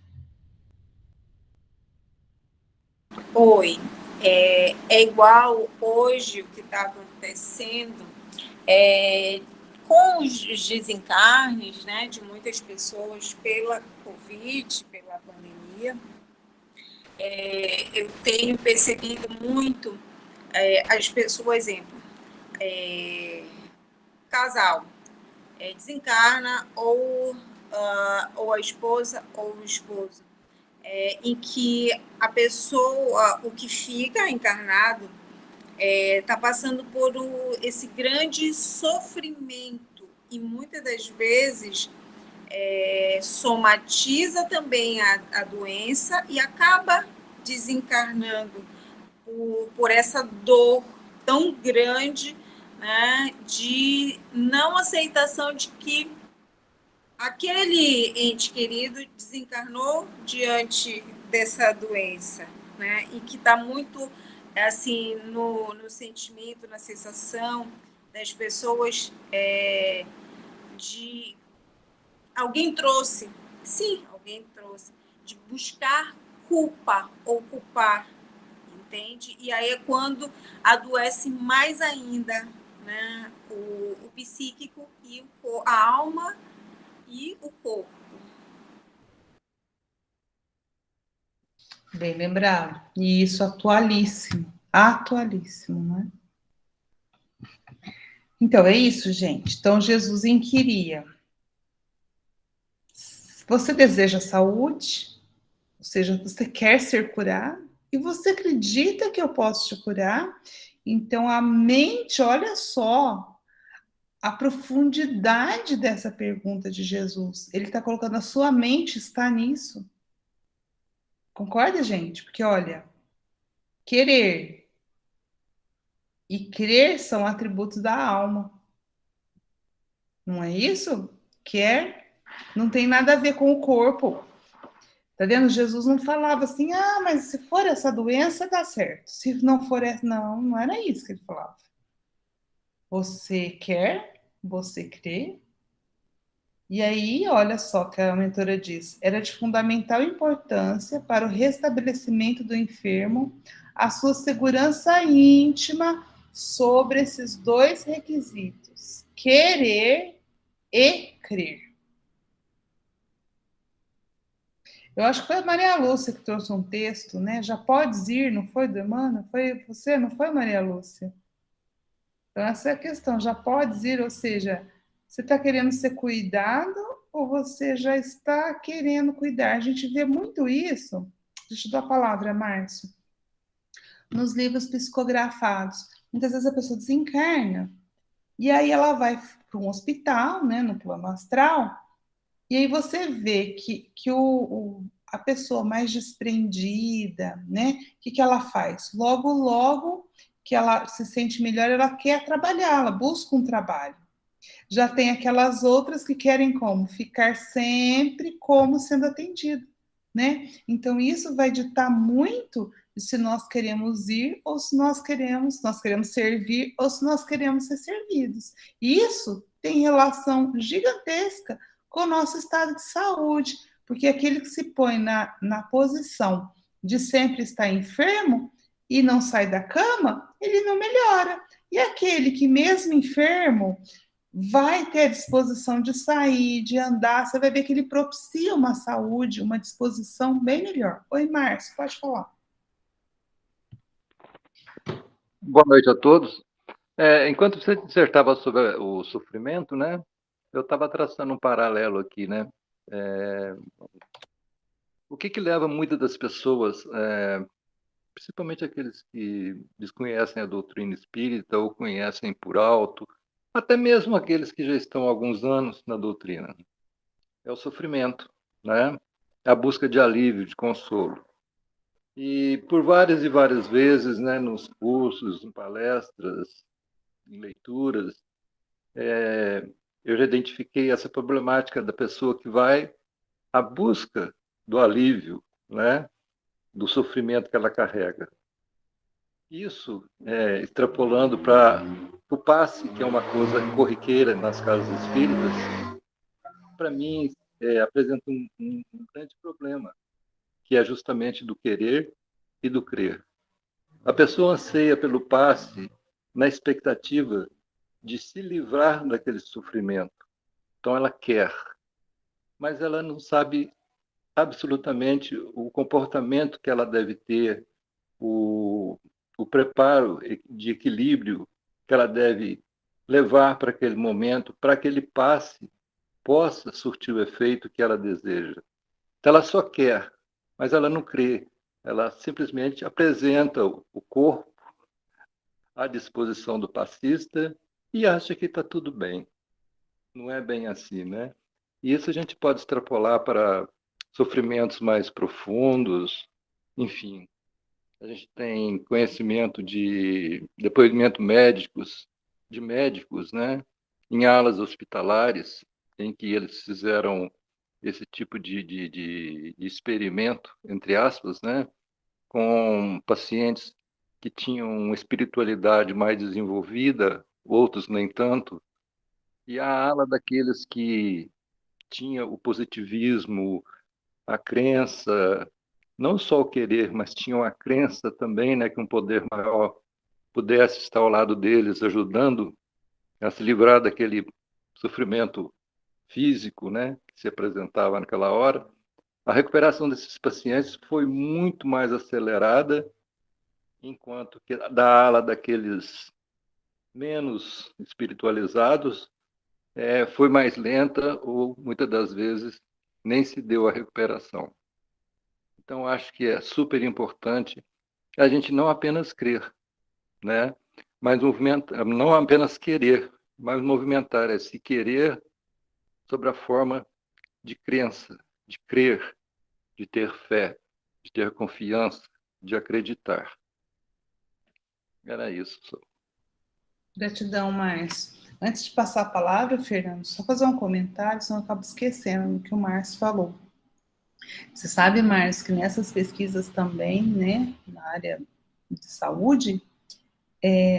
Oi. É igual hoje o que está acontecendo com os desencarnes, né, de muitas pessoas pela Covid, pela pandemia. Eu tenho percebido muito as pessoas, exemplo, casal desencarna ou a esposa ou o esposo, em que a pessoa, o que fica encarnado, está passando por esse grande sofrimento e muitas das vezes somatiza também a doença e acaba desencarnando por essa dor tão grande, né, de não aceitação de que aquele ente querido desencarnou diante dessa doença, né, e que está muito assim no sentimento, na sensação das pessoas de Alguém trouxe. Sim, alguém trouxe. De buscar culpa ou culpar, entende? E aí é quando adoece mais ainda, né? O psíquico e a alma e o corpo. Bem lembrado. E isso atualíssimo. Atualíssimo, né? Então, é isso, gente. Então, Jesus inquiria: você deseja saúde? Ou seja, você quer ser curado? E você acredita que eu posso te curar? Então, a mente, olha só a profundidade dessa pergunta de Jesus. Ele está colocando a sua mente está nisso. Concorda, gente? Porque, olha, querer e crer são atributos da alma. Não é isso? Quer não tem nada a ver com o corpo. Tá vendo? Jesus não falava assim, mas se for essa doença, dá certo. Se não for essa, não era isso que ele falava. Você quer, você crê. E aí, olha só que a mentora diz: era de fundamental importância para o restabelecimento do enfermo a sua segurança íntima sobre esses dois requisitos: querer e crer. Eu acho que foi a Maria Lúcia que trouxe um texto, né? Já podes ir, não foi, do Emmanuel? Foi você, não foi, Maria Lúcia? Então, essa é a questão, já podes ir, ou seja, você está querendo ser cuidado ou você já está querendo cuidar? A gente vê muito isso, deixa eu dar a palavra, Márcio, nos livros psicografados. Muitas vezes a pessoa desencarna e aí ela vai para um hospital, né, no plano astral, e aí você vê que a pessoa mais desprendida, né? O que ela faz? Logo, logo que ela se sente melhor, ela quer trabalhar, ela busca um trabalho. Já tem aquelas outras que querem como? Ficar sempre como sendo atendido, né? Então, isso vai ditar muito se nós queremos ir ou se nós queremos servir ou se nós queremos ser servidos. E isso tem relação gigantesca com o nosso estado de saúde, porque aquele que se põe na posição de sempre estar enfermo e não sai da cama, ele não melhora. E aquele que, mesmo enfermo, vai ter a disposição de sair, de andar, você vai ver que ele propicia uma saúde, uma disposição bem melhor. Oi, Márcio, pode falar. Boa noite a todos. Enquanto você dissertava sobre o sofrimento, né, eu estava traçando um paralelo aqui, né? O que leva muitas das pessoas, principalmente aqueles que desconhecem a doutrina espírita ou conhecem por alto, até mesmo aqueles que já estão há alguns anos na doutrina, é o sofrimento, né? É a busca de alívio, de consolo. E por várias e várias vezes, né, nos cursos, em palestras, em leituras, eu já identifiquei essa problemática da pessoa que vai à busca do alívio, né, do sofrimento que ela carrega. Isso, extrapolando para o passe, que é uma coisa corriqueira nas casas espíritas, para mim apresenta um grande problema, que é justamente do querer e do crer. A pessoa anseia pelo passe na expectativa de se livrar daquele sofrimento. Então ela quer, mas ela não sabe absolutamente o comportamento que ela deve ter, o preparo de equilíbrio que ela deve levar para aquele momento, para que ele passe, possa surtir o efeito que ela deseja. Então ela só quer, mas ela não crê. Ela simplesmente apresenta o corpo à disposição do passista e acha que está tudo bem. Não é bem assim, né? E isso a gente pode extrapolar para sofrimentos mais profundos, enfim. A gente tem conhecimento de depoimento de médicos, né? Em alas hospitalares, em que eles fizeram esse tipo de experimento, entre aspas, né? Com pacientes que tinham uma espiritualidade mais desenvolvida, outros nem tanto, e a ala daqueles que tinha o positivismo, a crença, não só o querer, mas tinham a crença também, né, que um poder maior pudesse estar ao lado deles, ajudando a se livrar daquele sofrimento físico, né, que se apresentava naquela hora. A recuperação desses pacientes foi muito mais acelerada, enquanto que da ala daqueles menos espiritualizados foi mais lenta ou, muitas das vezes, nem se deu a recuperação. Então, acho que é super importante a gente não apenas crer, né? Mas movimentar, não apenas querer, mas movimentar, é se querer sobre a forma de crença, de crer, de ter fé, de ter confiança, de acreditar. Era isso. Gratidão, Márcio. Antes de passar a palavra, Fernando, só fazer um comentário, senão eu acabo esquecendo o que o Márcio falou. Você sabe, Márcio, que nessas pesquisas também, né, na área de saúde,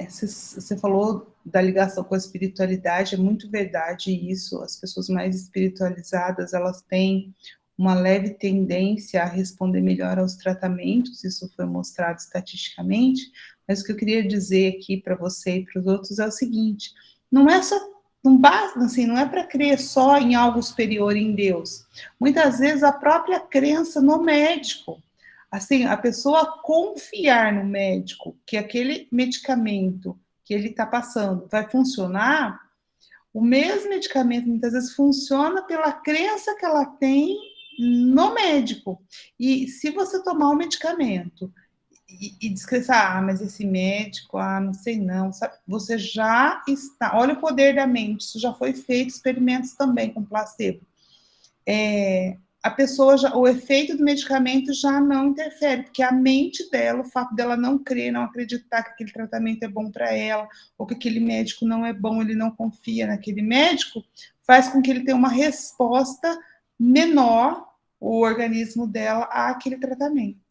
você falou da ligação com a espiritualidade, é muito verdade isso. As pessoas mais espiritualizadas, elas têm uma leve tendência a responder melhor aos tratamentos, isso foi mostrado estatisticamente, mas o que eu queria dizer aqui para você e para os outros é o seguinte, não é só, não basta, assim, não é para crer só em algo superior em Deus. Muitas vezes a própria crença no médico, assim, a pessoa confiar no médico que aquele medicamento que ele está passando vai funcionar, o mesmo medicamento muitas vezes funciona pela crença que ela tem no médico. E se você tomar um medicamento e descrever, mas esse médico, não sei não, sabe? Você já está, olha o poder da mente, isso já foi feito experimentos também com placebo. A pessoa o efeito do medicamento já não interfere, porque a mente dela, o fato dela não crer, não acreditar que aquele tratamento é bom para ela, ou que aquele médico não é bom, ele não confia naquele médico, faz com que ele tenha uma resposta menor, o organismo dela, àquele tratamento.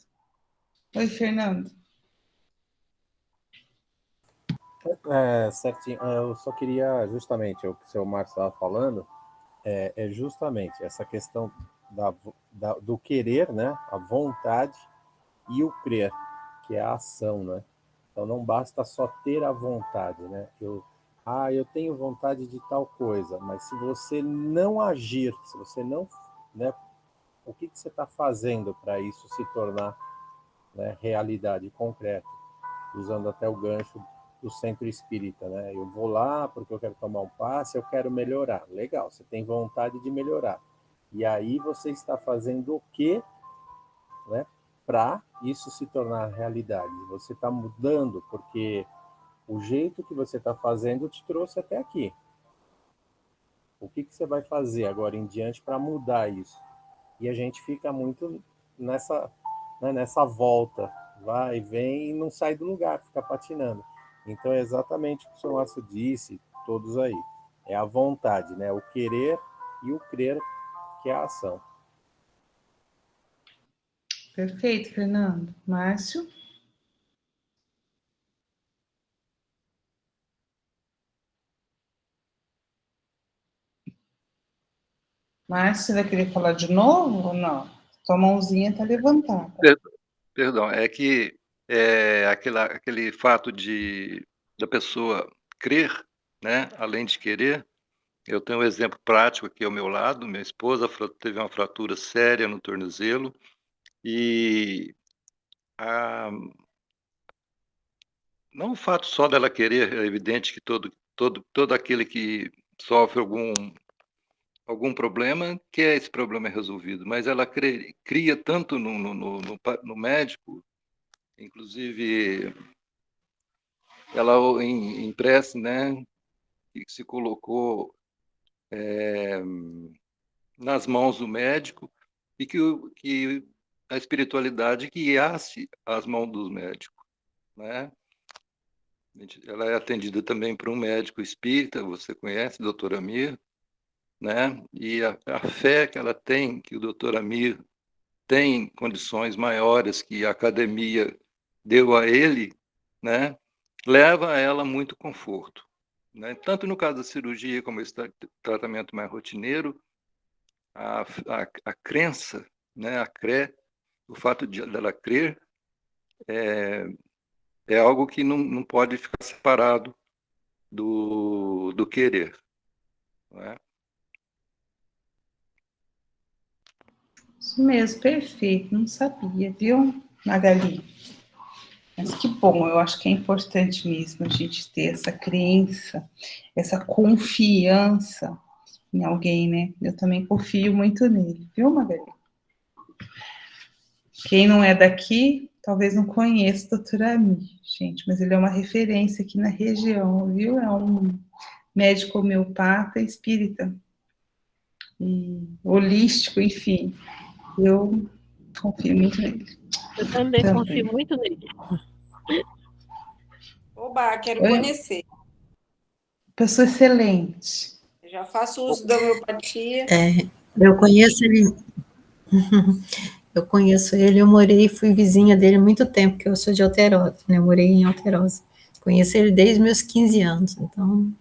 Oi, Fernando. Certinho. Eu só queria, justamente, o que o seu Márcio estava falando, é justamente essa questão do querer, né? A vontade e o crer, que é a ação, né? Então não basta só ter a vontade, né? Eu tenho vontade de tal coisa, mas se você não agir, se você não, né? O que você está fazendo para isso se tornar, né, realidade concreta? Usando até o gancho do centro espírita, né? Eu vou lá porque eu quero tomar um passe, eu quero melhorar. Legal, você tem vontade de melhorar. E aí você está fazendo o quê, né, para isso se tornar realidade? Você está mudando porque o jeito que você está fazendo te trouxe até aqui. O que você vai fazer agora em diante para mudar isso? E a gente fica muito nessa, né, nessa volta, vai, vem e não sai do lugar, fica patinando. Então é exatamente o que o senhor Márcio disse, todos aí. É a vontade, né? O querer e o crer, que é a ação. Perfeito, Fernando. Márcio? Márcio, você vai querer falar de novo ou não? Sua mãozinha está levantada. Perdão, é que aquele fato da pessoa crer, né, além de querer. Eu tenho um exemplo prático aqui ao meu lado. Minha esposa teve uma fratura séria no tornozelo e não o fato só dela querer, é evidente que todo aquele que sofre algum problema quer esse problema resolvido, mas ela cria tanto no médico, inclusive ela em prece, né, que se colocou nas mãos do médico e que a espiritualidade guiasse as mãos dos médicos, né? Ela é atendida também por um médico espírita, você conhece, doutor Amir, né? E a fé que ela tem, que o doutor Amir tem condições maiores que a academia deu a ele, né? Leva a ela muito conforto, né? Tanto no caso da cirurgia como esse tratamento mais rotineiro, a crença, né, o fato dela crer é algo que não pode ficar separado do querer. Não é? Isso mesmo, perfeito. Não sabia, viu, Magali? Mas que bom, eu acho que é importante mesmo a gente ter essa crença, essa confiança em alguém, né? Eu também confio muito nele, viu, Magali? Quem não é daqui, talvez não conheça o Dr. Ami, gente, mas ele é uma referência aqui na região, viu? É um médico homeopata espírita, e holístico, enfim. Eu confio muito nele. Eu também confio muito nele. Oba, quero Oi? conhecer. Pessoa excelente. Eu já faço uso da homeopatia. Eu conheço ele. Eu conheço ele, eu morei, fui vizinha dele há muito tempo, porque eu sou de Alterosa, né? Eu morei em Alterosa. Conheço ele desde meus 15 anos, então.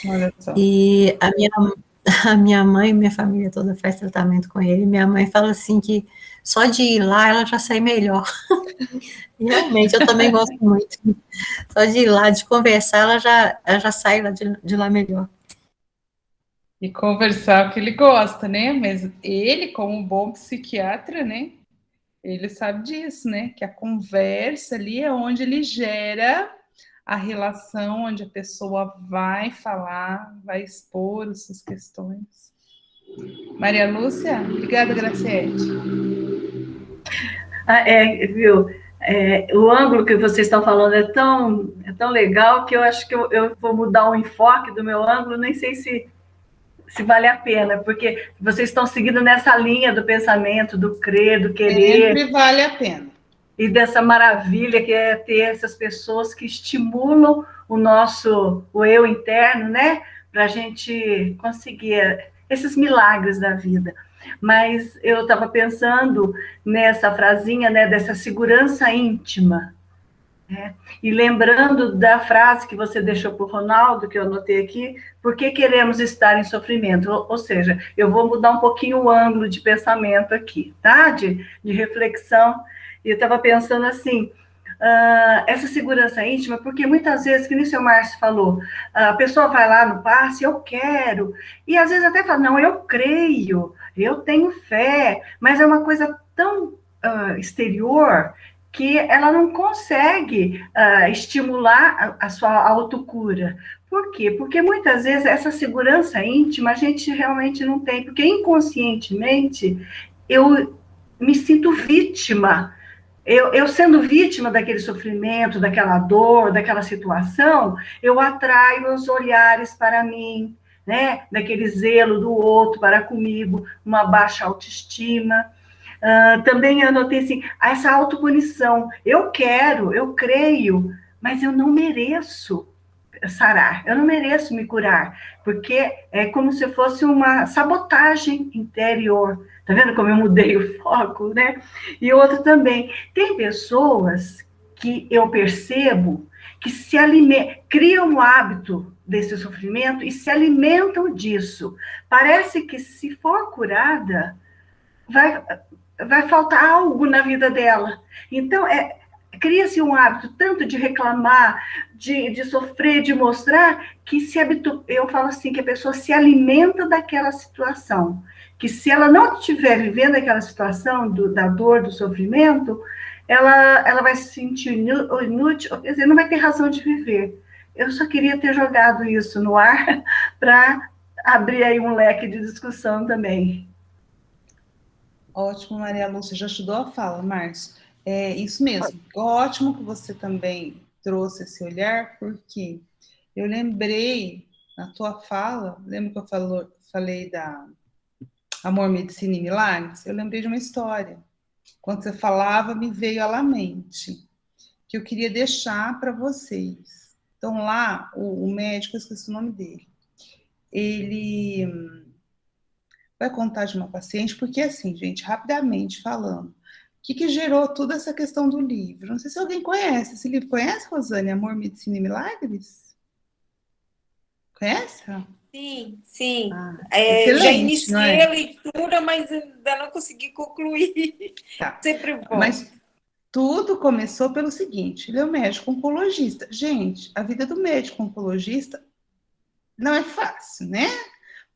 Olha só. E a minha mãe e minha família toda faz tratamento com ele. Minha mãe fala assim que só de ir lá ela já sai melhor. E realmente, eu também gosto muito. Só de ir lá, de conversar, ela já sai lá de lá melhor. E conversar o que ele gosta, né? Mas ele, como um bom psiquiatra, né? Ele sabe disso, né? Que a conversa ali é onde ele gera a relação, onde a pessoa vai falar, vai expor as suas questões. Maria Lúcia, obrigada, Graciete. Viu? O ângulo que vocês estão falando é tão legal que eu acho que eu vou mudar o enfoque do meu ângulo, nem sei se vale a pena, porque vocês estão seguindo nessa linha do pensamento, do crer, do querer. Sempre vale a pena. E dessa maravilha que é ter essas pessoas que estimulam o eu interno, né? Para a gente conseguir esses milagres da vida. Mas eu estava pensando nessa frasinha, né, dessa segurança íntima, né? E lembrando da frase que você deixou para o Ronaldo, que eu anotei aqui, por que queremos estar em sofrimento? Ou seja, eu vou mudar um pouquinho o ângulo de pensamento aqui, tá? De reflexão. E eu estava pensando assim, essa segurança íntima, porque muitas vezes, que nem o seu Márcio falou, a pessoa vai lá no passe, eu quero, e às vezes até fala, não, eu creio, eu tenho fé, mas é uma coisa tão exterior que ela não consegue estimular a sua autocura. Por quê? Porque muitas vezes essa segurança íntima a gente realmente não tem, porque inconscientemente eu me sinto vítima. Eu sendo vítima daquele sofrimento, daquela dor, daquela situação, eu atraio os olhares para mim, né? Daquele zelo do outro para comigo, uma baixa autoestima. Também eu notei assim, essa autopunição. Eu quero, eu creio, mas eu não mereço sarar, eu não mereço me curar, porque é como se fosse uma sabotagem interior. Tá vendo como eu mudei o foco, né? E outro também, tem pessoas que eu percebo que se alimentam, criam um hábito desse sofrimento e se alimentam disso. Parece que se for curada, vai faltar algo na vida dela. Então, cria-se um hábito tanto de reclamar, de sofrer, de mostrar, que se habitua. Eu falo assim, que a pessoa se alimenta daquela situação. Que se ela não estiver vivendo aquela situação da dor, do sofrimento, ela vai se sentir inútil, quer dizer, não vai ter razão de viver. Eu só queria ter jogado isso no ar para abrir aí um leque de discussão também. Ótimo, Maria Lúcia, já ajudou a fala, Márcio. É isso mesmo. Ótimo que você também trouxe esse olhar, porque eu lembrei, na tua fala, lembra que eu falei da Amor, Medicina e Milagres? Eu lembrei de uma história. Quando você falava, me veio à mente, que eu queria deixar para vocês. Então, lá, o médico, eu esqueci o nome dele, ele vai contar de uma paciente, porque assim, gente, rapidamente falando, o que gerou toda essa questão do livro? Não sei se alguém conhece esse livro. Conhece, Rosane? Amor, Medicina e Milagres? Conhece? Sim, sim. Já Excelente, não iniciei é? a leitura, mas ainda não consegui concluir. Tá. Sempre volto. Mas tudo começou pelo seguinte: ele é um médico oncologista. Gente, a vida do médico oncologista não é fácil, né?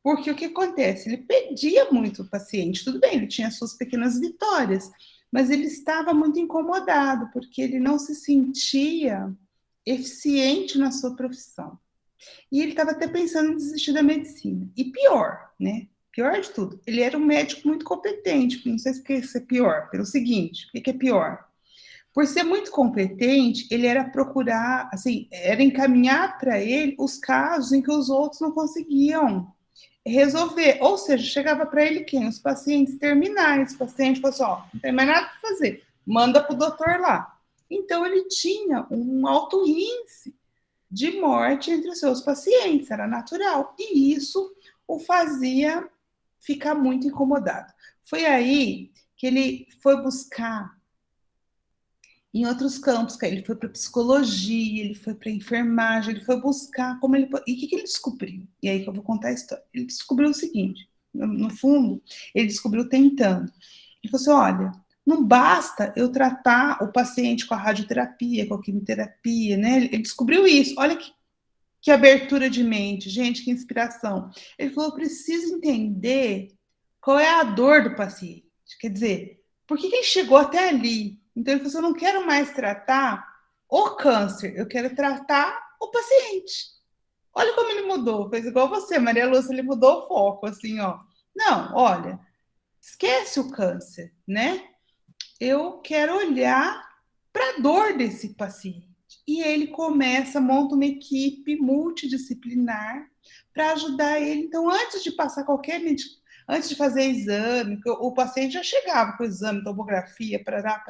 Porque o que acontece? Ele pedia muito o paciente. Tudo bem, ele tinha suas pequenas vitórias, mas ele estava muito incomodado, porque ele não se sentia eficiente na sua profissão. E ele estava até pensando em desistir da medicina. E pior, né? Pior de tudo, ele era um médico muito competente. Não sei se quer ser pior, pelo seguinte: o que é pior? Por ser muito competente, ele era procurar, assim, era encaminhar para ele os casos em que os outros não conseguiam resolver. Ou seja, chegava para ele quem? Os pacientes terminais. O paciente falou assim: ó, não tem mais nada para fazer, manda para o doutor lá. Então, ele tinha um alto índice de morte entre os seus pacientes, era natural. E isso o fazia ficar muito incomodado. Foi aí que ele foi buscar em outros campos, que ele foi para psicologia, ele foi para enfermagem, ele foi buscar como ele... E o que ele descobriu? E aí que eu vou contar a história. Ele descobriu o seguinte, no fundo, ele descobriu tentando. Ele falou assim: olha, não basta eu tratar o paciente com a radioterapia, com a quimioterapia, né? Ele descobriu isso. Olha que abertura de mente, gente, que inspiração. Ele falou: eu preciso entender qual é a dor do paciente. Quer dizer, por que ele chegou até ali? Então ele falou assim: eu não quero mais tratar o câncer, eu quero tratar o paciente. Olha como ele mudou, fez igual você, Maria Lúcia, ele mudou o foco, assim, ó. Não, olha, esquece o câncer, né? Eu quero olhar para a dor desse paciente. E ele monta uma equipe multidisciplinar para ajudar ele. Então, antes de passar qualquer medicamento, antes de fazer exame, o paciente já chegava com o exame, tomografia, parará.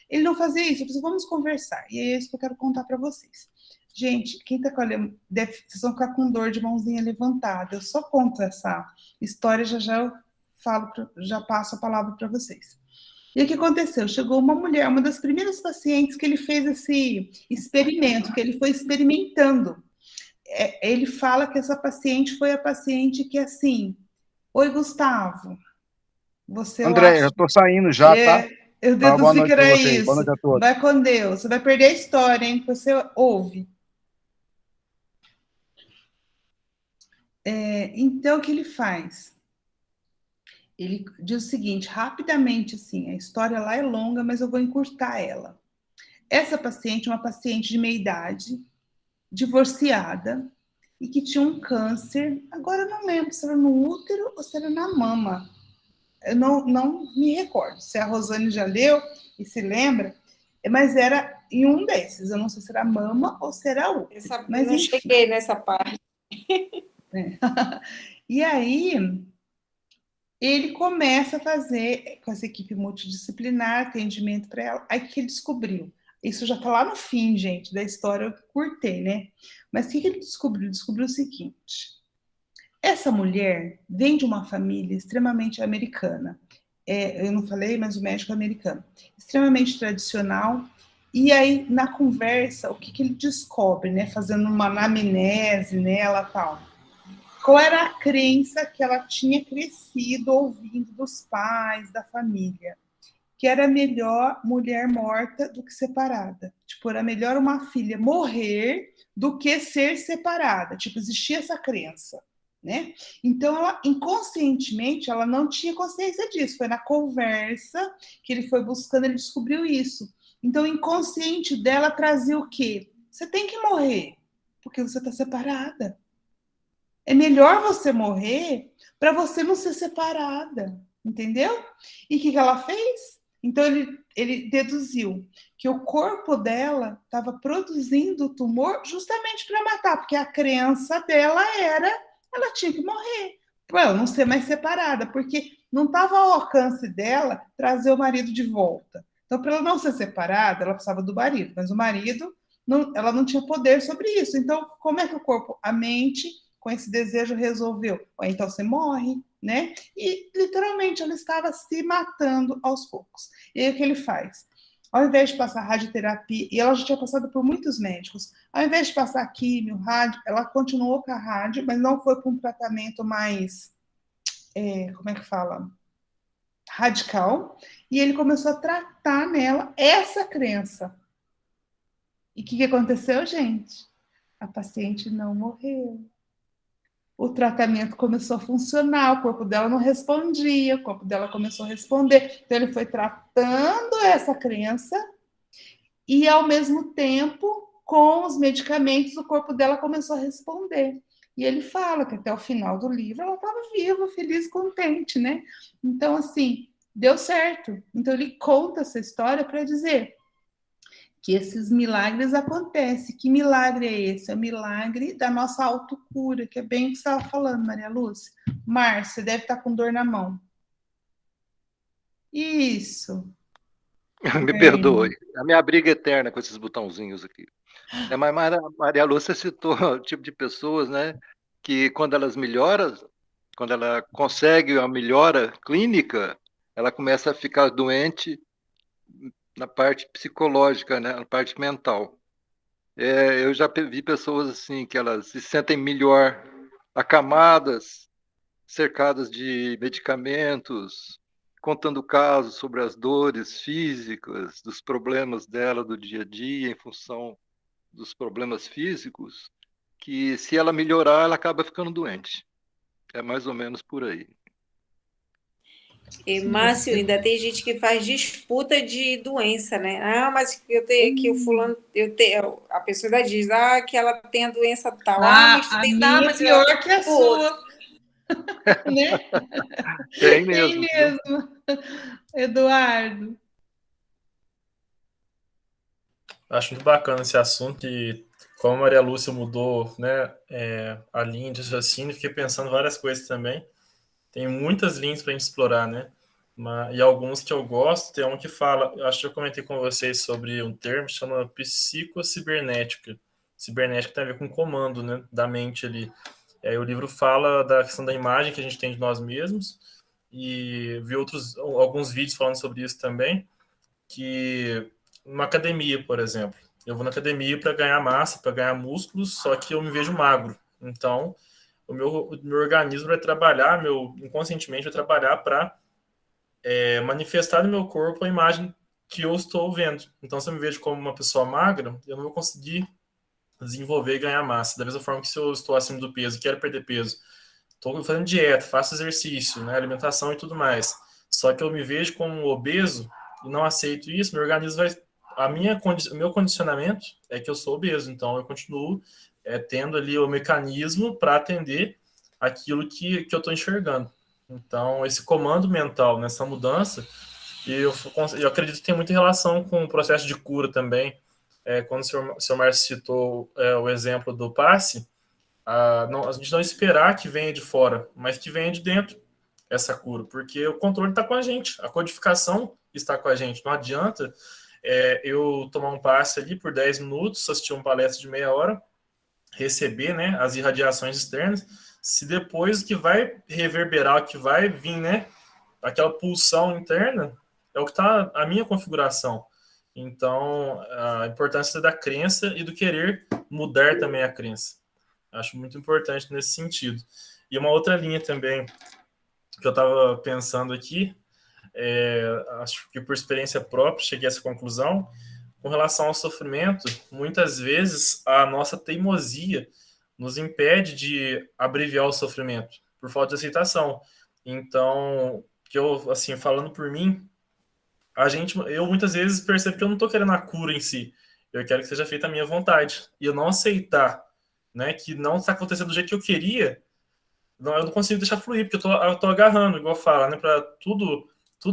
Ele não fazia isso. Eu falei: vamos conversar. E é isso que eu quero contar para vocês. Gente, quem está com a... vocês vão ficar com dor de mãozinha levantada. Eu só conto essa história, já eu falo, já passo a palavra para vocês. E o que aconteceu? Chegou uma mulher, uma das primeiras pacientes que ele fez esse experimento, que ele foi experimentando. Ele fala que essa paciente foi a paciente que, assim... Oi, Gustavo. Você, André, eu estou saindo já, tá? Eu deduzi boa noite que era pra vocês. isso. Boa noite a todos. Vai com Deus. Você vai perder a história, hein? Que você ouve. Então, o que ele faz? Ele diz o seguinte, rapidamente, assim, a história lá é longa, mas eu vou encurtar ela. Essa paciente é uma paciente de meia idade, divorciada, e que tinha um câncer, agora eu não lembro se era no útero ou se era na mama. Eu não me recordo se a Rosane já leu e se lembra, mas era em um desses. Eu não sei se era mama ou se era útero. Mas não cheguei nessa parte. E aí, ele começa a fazer, com essa equipe multidisciplinar, atendimento para ela. Aí que ele descobriu? Isso já está lá no fim, gente, da história, eu curtei, né? Mas o que ele descobriu? Descobriu o seguinte: essa mulher vem de uma família extremamente americana. Eu não falei, mas o médico é americano. Extremamente tradicional. E aí, na conversa, o que ele descobre, né? Fazendo uma anamnese nela e tal. Qual era a crença que ela tinha crescido ouvindo dos pais, da família? Que era melhor mulher morta do que separada. Tipo, era melhor uma filha morrer do que ser separada. Tipo, existia essa crença, né? Então, ela, inconscientemente, ela não tinha consciência disso. Foi na conversa que ele foi buscando, ele descobriu isso. Então, o inconsciente dela trazia o quê? Você tem que morrer, porque você está separada. É melhor você morrer para você não ser separada, entendeu? E o que ela fez? Então, ele deduziu que o corpo dela estava produzindo o tumor justamente para matar, porque a crença dela era, ela tinha que morrer, para ela não ser mais separada, porque não estava ao alcance dela trazer o marido de volta. Então, para ela não ser separada, ela precisava do marido, mas o marido, ela não tinha poder sobre isso. Então, como é que o corpo, a mente, com esse desejo, resolveu? Então você morre, né? E literalmente ela estava se matando aos poucos. E aí o que ele faz? ao invés de passar radioterapia, e ela já tinha passado por muitos médicos, ao invés de passar químio, rádio, ela continuou com a rádio, mas não foi para um tratamento mais, como é que fala? Radical, e ele começou a tratar nela essa crença. E o que aconteceu, gente? A paciente não morreu. O tratamento começou a funcionar, o corpo dela não respondia, o corpo dela começou a responder. Então, ele foi tratando essa crença e, ao mesmo tempo, com os medicamentos, o corpo dela começou a responder. E ele fala que até o final do livro ela estava viva, feliz, contente, né? Então, assim, deu certo. Então, ele conta essa história para dizer que esses milagres acontecem. Que milagre é esse? É o milagre da nossa autocura, que é bem o que você estava falando, Maria Lúcia. Márcia, deve estar com dor na mão. Isso. Me perdoe. A minha briga eterna com esses botãozinhos aqui. Mas Maria Lúcia citou o tipo de pessoas, né, que quando elas melhoram, quando ela consegue a melhora clínica, ela começa a ficar doente na parte psicológica, né, na parte mental. Eu já vi pessoas assim que elas se sentem melhor, acamadas, cercadas de medicamentos, contando casos sobre as dores físicas, dos problemas dela do dia a dia em função dos problemas físicos, que se ela melhorar, ela acaba ficando doente. É mais ou menos por aí. E, Márcio, ainda tem gente que faz disputa de doença, né? Ah, mas eu tenho que o fulano, a pessoa ainda diz, que ela tem a doença tal. Mas tu tens, minha mas pior que a sua. Né? Tem mesmo. Tem mesmo. Eduardo. Acho muito bacana esse assunto e como a Maria Lúcia mudou, né, a linha de raciocínio, fiquei pensando várias coisas também. Tem muitas linhas para a gente explorar, né? E alguns que eu gosto, tem um que fala, eu acho que eu comentei com vocês sobre um termo que chama psicocibernética. Cibernética tem a ver com comando, né, da mente ali. E aí o livro fala da questão da imagem que a gente tem de nós mesmos e vi alguns vídeos falando sobre isso também, que uma academia, por exemplo. Eu vou na academia para ganhar massa, para ganhar músculos, só que eu me vejo magro. Então, o meu organismo vai trabalhar, inconscientemente vai trabalhar para manifestar no meu corpo a imagem que eu estou vendo. Então, se eu me vejo como uma pessoa magra, eu não vou conseguir desenvolver e ganhar massa. Da mesma forma que se eu estou acima do peso e quero perder peso, estou fazendo dieta, faço exercício, né, alimentação e tudo mais. Só que eu me vejo como obeso e não aceito isso, meu organismo vai... O meu condicionamento é que eu sou obeso, então eu continuo tendo ali o mecanismo para atender aquilo que eu estou enxergando. Então, esse comando mental nessa mudança, eu acredito que tem muita relação com o processo de cura também. Quando o senhor Márcio citou o exemplo do passe, a gente não esperar que venha de fora, mas que venha de dentro essa cura, porque o controle está com a gente, a codificação está com a gente. Não adianta eu tomar um passe ali por 10 minutos, assistir uma palestra de meia hora, receber, né, as irradiações externas, se depois o que vai reverberar, o que vai vir, né, aquela pulsão interna, é o que está a minha configuração. Então, a importância da crença e do querer mudar também a crença. Acho muito importante nesse sentido. E uma outra linha também que eu estava pensando aqui, acho que por experiência própria cheguei a essa conclusão, com relação ao sofrimento, muitas vezes a nossa teimosia nos impede de abreviar o sofrimento, por falta de aceitação. Então, assim, falando por mim, eu muitas vezes percebo que eu não estou querendo a cura em si, eu quero que seja feita a minha vontade, e eu não aceitar, né, que não está acontecendo do jeito que eu queria, eu não consigo deixar fluir, porque eu tô agarrando, igual fala, né, para tudo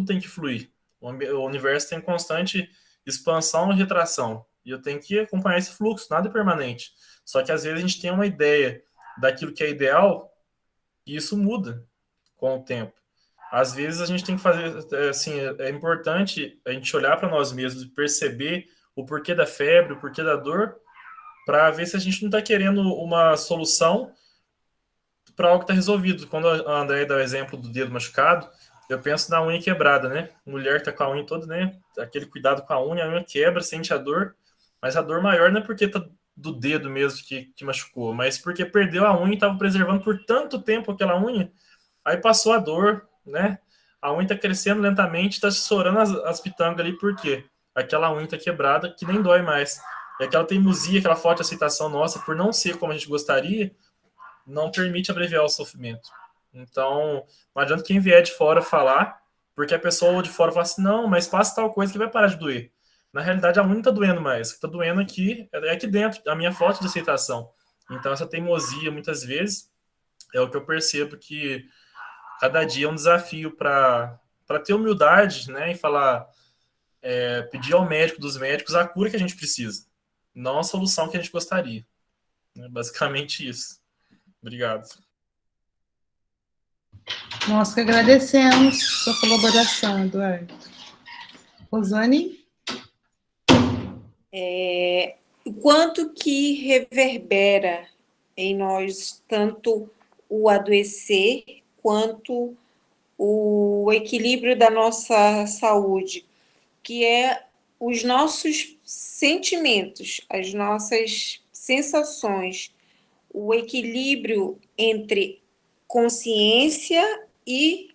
tem que fluir. O universo tem constante expansão e retração, e eu tenho que acompanhar esse fluxo, nada é permanente. Só que às vezes a gente tem uma ideia daquilo que é ideal, e isso muda com o tempo. Às vezes a gente tem que fazer, assim, é importante a gente olhar para nós mesmos e perceber o porquê da febre, o porquê da dor, para ver se a gente não está querendo uma solução para algo que está resolvido. Quando a André dá o exemplo do dedo machucado, eu penso na unha quebrada, né? Mulher que tá com a unha toda, né? Aquele cuidado com a unha quebra, sente a dor, mas a dor maior não é porque tá do dedo mesmo que machucou, mas porque perdeu a unha e estava preservando por tanto tempo aquela unha, aí passou a dor, né? A unha tá crescendo lentamente, tá estourando as pitangas ali, por quê? Aquela unha tá quebrada, que nem dói mais. E aquela teimosia, aquela forte aceitação nossa, por não ser como a gente gostaria, não permite abreviar o sofrimento. Então, não adianta quem vier de fora falar, porque a pessoa de fora fala assim, não, mas passa tal coisa que vai parar de doer. Na realidade, a unha não tá doendo mais. O que tá doendo aqui é aqui dentro, a minha falta de aceitação. Então, essa teimosia, muitas vezes, é o que eu percebo que cada dia é um desafio para ter humildade, né, e falar, pedir ao médico dos médicos a cura que a gente precisa, não a solução que a gente gostaria. É basicamente isso. Obrigado. Nós que agradecemos sua colaboração, Eduardo. Rosane? O quanto que reverbera em nós tanto o adoecer quanto o equilíbrio da nossa saúde, que é os nossos sentimentos, as nossas sensações, o equilíbrio entre consciência e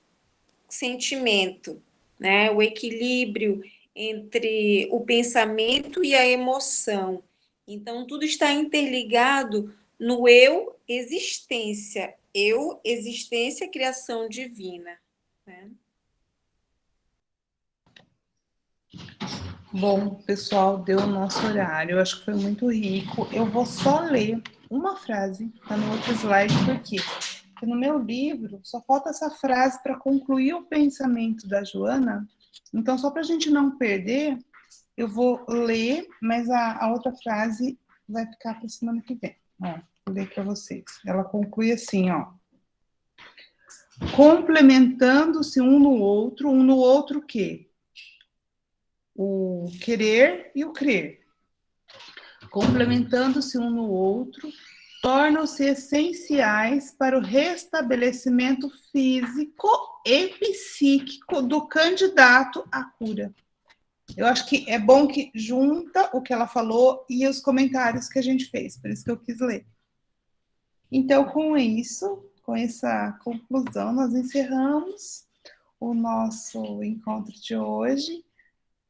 sentimento, né? O equilíbrio entre o pensamento e a emoção. Então, tudo está interligado no eu existência, criação divina, né? Bom, pessoal, deu o nosso horário. Eu acho que foi muito rico. Eu vou só ler uma frase, tá no outro slide, por quê? Porque no meu livro só falta essa frase para concluir o pensamento da Joana. Então, só para a gente não perder, eu vou ler, mas a outra frase vai ficar para a semana que vem. Ó, vou ler para vocês. Ela conclui assim, ó. Complementando-se um no outro o quê? O querer e o crer. Complementando-se um no outro, tornam-se essenciais para o restabelecimento físico e psíquico do candidato à cura. Eu acho que é bom que junta o que ela falou e os comentários que a gente fez, por isso que eu quis ler. Então, com isso, com essa conclusão, nós encerramos o nosso encontro de hoje,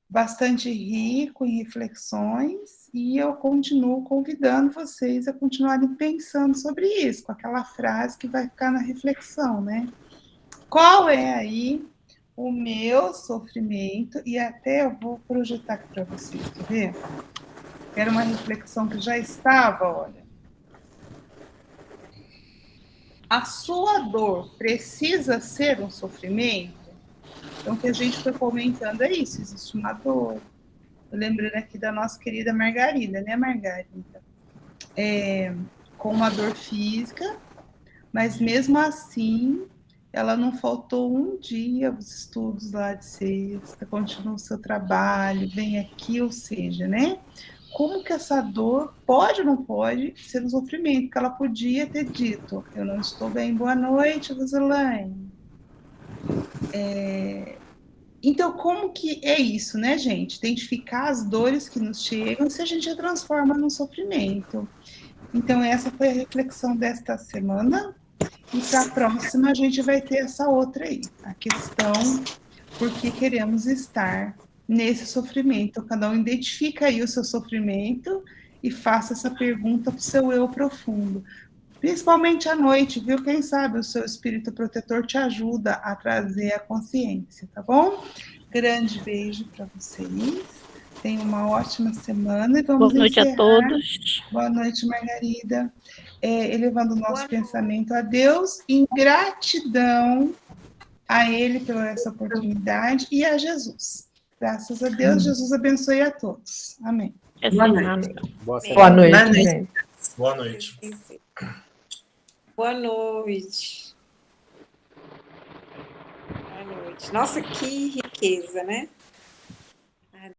bastante rico em reflexões, e eu continuo convidando vocês a continuarem pensando sobre isso, com aquela frase que vai ficar na reflexão, né? Qual é aí o meu sofrimento? E até eu vou projetar aqui para vocês, quer ver? Era uma reflexão que já estava, olha. A sua dor precisa ser um sofrimento? Então, o que a gente foi comentando é isso, existe uma dor. Eu lembrei aqui da nossa querida Margarida, né, Margarida? Com uma dor física, mas mesmo assim, ela não faltou um dia os estudos lá de sexta, continua o seu trabalho, vem aqui, ou seja, né? Como que essa dor pode ou não pode ser um sofrimento? Porque ela podia ter dito, eu não estou bem, boa noite, Roselaine. Então, como que é isso, né, gente? Identificar as dores que nos chegam, se a gente a transforma num sofrimento. Então, essa foi a reflexão desta semana. E para a próxima, a gente vai ter essa outra aí. A questão, por que queremos estar nesse sofrimento. Cada um identifica aí o seu sofrimento e faça essa pergunta para o seu eu profundo. Principalmente à noite, viu? Quem sabe o seu espírito protetor te ajuda a trazer a consciência, tá bom? Grande beijo para vocês. Tenham uma ótima semana e vamos Boa noite encerrar. a todos. Boa noite, Margarida. Elevando o nosso pensamento a Deus, em gratidão a Ele pela essa oportunidade e a Jesus. Graças a Deus, Jesus abençoe a todos. Amém. Boa noite. Boa noite, gente. Boa noite. Boa noite. Boa noite. Nossa, que riqueza, né?